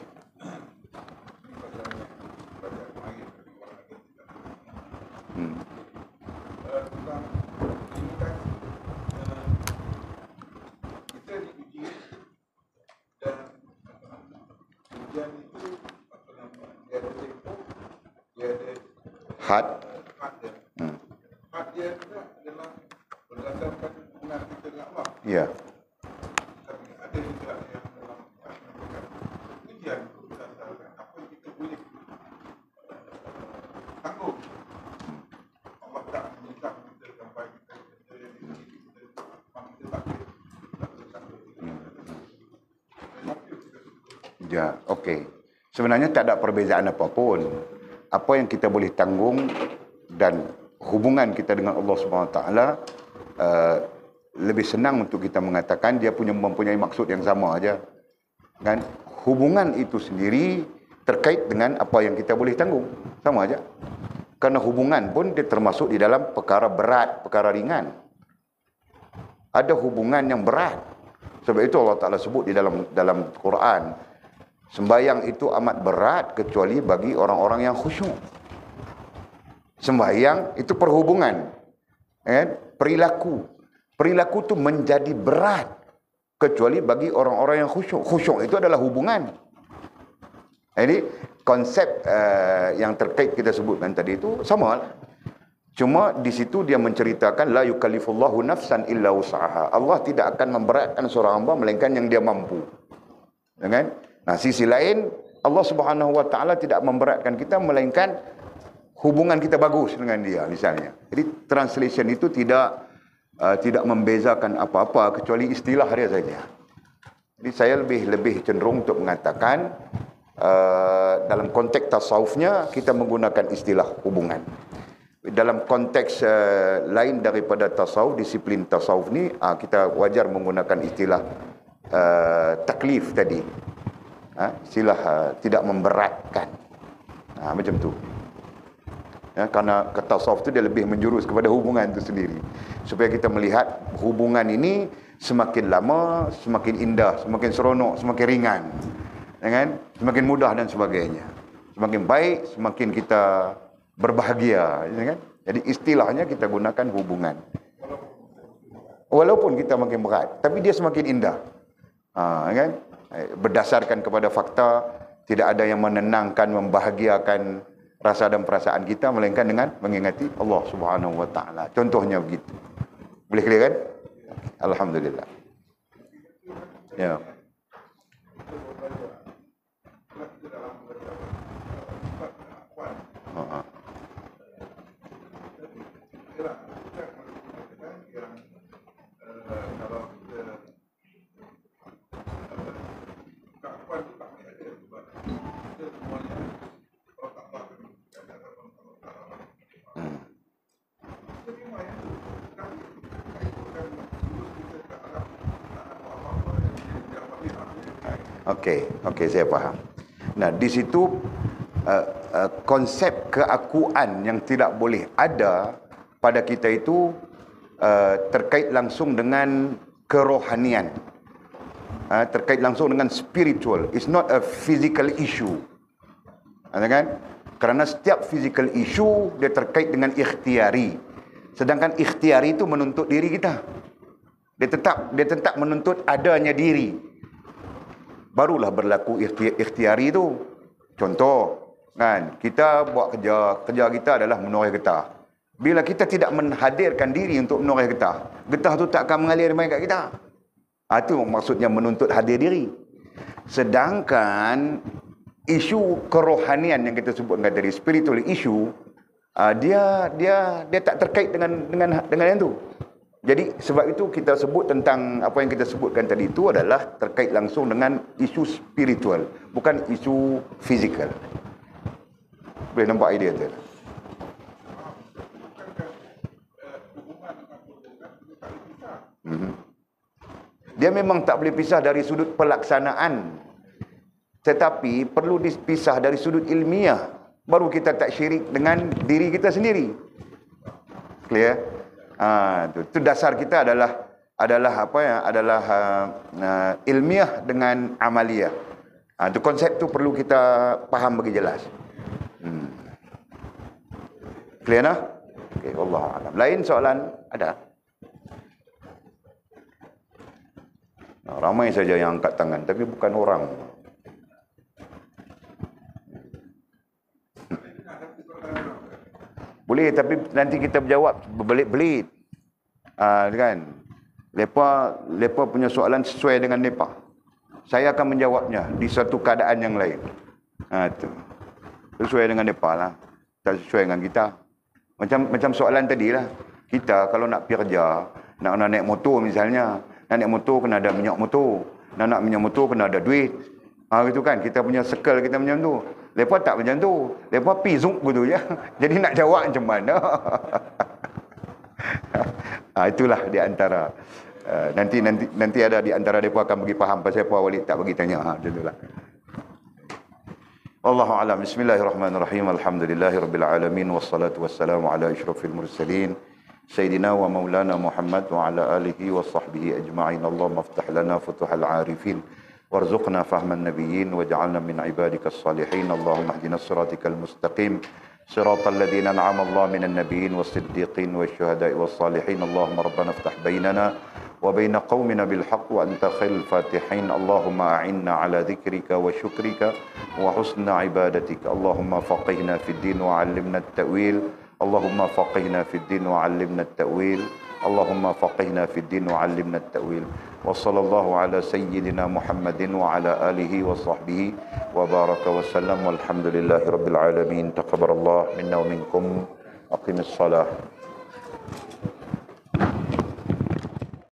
A: Had. Had dia adalah berdasarkan hubungan kita dengan Allah. Ya. Tapi ada juga yang dalam ujian berdasarkan apa yang kita boleh tanggung. Allah tak menyusah kita sampai kita yang diuji kita tak ya, okey. Sebenarnya tak ada perbezaan apapun. Apa yang kita boleh tanggung dan hubungan kita dengan Allah SWT lebih senang untuk kita mengatakan dia mempunyai maksud yang sama aja. Kan? Hubungan itu sendiri terkait dengan apa yang kita boleh tanggung. Sama aja. Karena hubungan pun dia termasuk di dalam perkara berat, perkara ringan. Ada hubungan yang berat. Sebab itu Allah Ta'ala sebut di dalam Quran, sembahyang itu amat berat kecuali bagi orang-orang yang khusyuk. Sembahyang itu perhubungan. Perilaku. Perilaku itu menjadi berat kecuali bagi orang-orang yang khusyuk. Khusyuk itu adalah hubungan. Jadi konsep yang terkait kita sebutkan tadi itu sama. Cuma di situ dia menceritakan la yukallifullahu nafsan illa wus'aha. Allah tidak akan memberatkan seorang hamba melainkan yang dia mampu. Ya kan? Nah, sisi lain Allah Subhanahu wa taala tidak memberatkan kita melainkan hubungan kita bagus dengan dia misalnya. Jadi translation itu tidak membezakan apa-apa kecuali istilah dia saja. Jadi saya lebih cenderung untuk mengatakan dalam konteks tasawufnya kita menggunakan istilah hubungan. Dalam konteks lain daripada tasawuf, disiplin tasawuf ni kita wajar menggunakan istilah taklif tadi. Istilah tidak memberatkan. Macam tu. Karena tasawuf tu dia lebih menjurus kepada hubungan itu sendiri. Supaya kita melihat hubungan ini semakin lama, semakin indah, semakin seronok, semakin ringan. Semakin mudah dan sebagainya. Semakin baik, semakin kita berbahagia. Jadi istilahnya kita gunakan hubungan. Walaupun kita makin berat, tapi dia semakin indah. Berdasarkan kepada fakta, tidak ada yang menenangkan, membahagiakan rasa dan perasaan kita melainkan dengan mengingati Allah Subhanahu wa taala. Contohnya begitu. Boleh clear kan? Alhamdulillah. Ya. Okey, saya faham. Nah, di situ konsep keakuan yang tidak boleh ada pada kita itu terkait langsung dengan kerohanian, terkait langsung dengan spiritual. It's not a physical issue. Kan? Kerana setiap physical issue dia terkait dengan ikhtiari. Sedangkan ikhtiari itu menuntut diri kita. Dia tetap menuntut adanya diri. Barulah berlaku ikhtiari itu. Contoh, kan, kita buat kerja kita adalah menoreh getah. Bila kita tidak menghadirkan diri untuk menoreh getah, getah tu tak akan mengalir main kat kita. Itu maksudnya menuntut hadir diri. Sedangkan isu kerohanian yang kita sebutkan tadi, spiritual issue, dia tak terkait dengan yang tu. Jadi sebab itu kita sebut tentang apa yang kita sebutkan tadi itu adalah terkait langsung dengan isu spiritual, bukan isu fizikal. Boleh nampak idea tu? Dia memang tak boleh pisah dari sudut pelaksanaan, tetapi perlu dipisah dari sudut ilmiah. Baru kita tak syirik dengan diri kita sendiri. Clear? Itu dasar kita adalah apa ya? Adalah ilmiah dengan amaliyah. Itu konsep tu perlu kita faham bagi jelas. Clear nah? Okey, wallahu a'lam. Lain soalan ada? Ramai saja yang angkat tangan, tapi bukan orang. Boleh, tapi nanti kita berjawab berbelit-belit. Kan? Lepa punya soalan sesuai dengan mereka. Saya akan menjawabnya di satu keadaan yang lain. Tu. Sesuai dengan mereka lah. Tak sesuai dengan kita. Macam soalan tadi lah. Kita kalau nak pergi kerja, nak naik motor misalnya. Nak naik motor kena ada minyak motor. Nak minyak motor kena ada duit. Gitu kan, kita punya circle kita macam tu. Lepas tak macam tu. Lepas pi zoom gitu je. Jadi nak jawab macam mana? Itulah di antara nanti ada di antara mereka akan bagi faham pasal apa Walid tak bagi tanya. Macam itulah. Wallahu a'lam. Bismillahirrahmanirrahim. Alhamdulillahirabbil alamin wassalatu wassalamu ala asyrafil mursalin sayyidina wa maulana Muhammad wa ala alihi wa sahbihi ajma'in. Allahumma iftah lana futuhal arifin warzuqna fahman nabiyyin waj'alna min ibadika as-salihin. Allahumma ihdina as-siratal mustaqim siratal ladzina an'ama Allah minan nabiyyin was-siddiqin wasyuhada'i was-salihin. Allahumma rabbana iftah bainana wa bain qaumina bil haqq wa anta khairul fatihin. Allahumma a'inna ala dhikrika wa syukrika wa husna ibadatika. Allahumma faqihna fid din wa 'allimna at-ta'wil. Allahumma faqihna fid din wa 'allimna at-ta'wil. Allahumma faqihna fid din wa 'allimna at-ta'wil. Wa sallallahu ala sayyidina Muhammadin wa ala alihi wa sahbihi wa baraka wa sallam. Walhamdulillahi rabbil alamin. Taqabbalallahu minna wa minkum. Aqimis salah.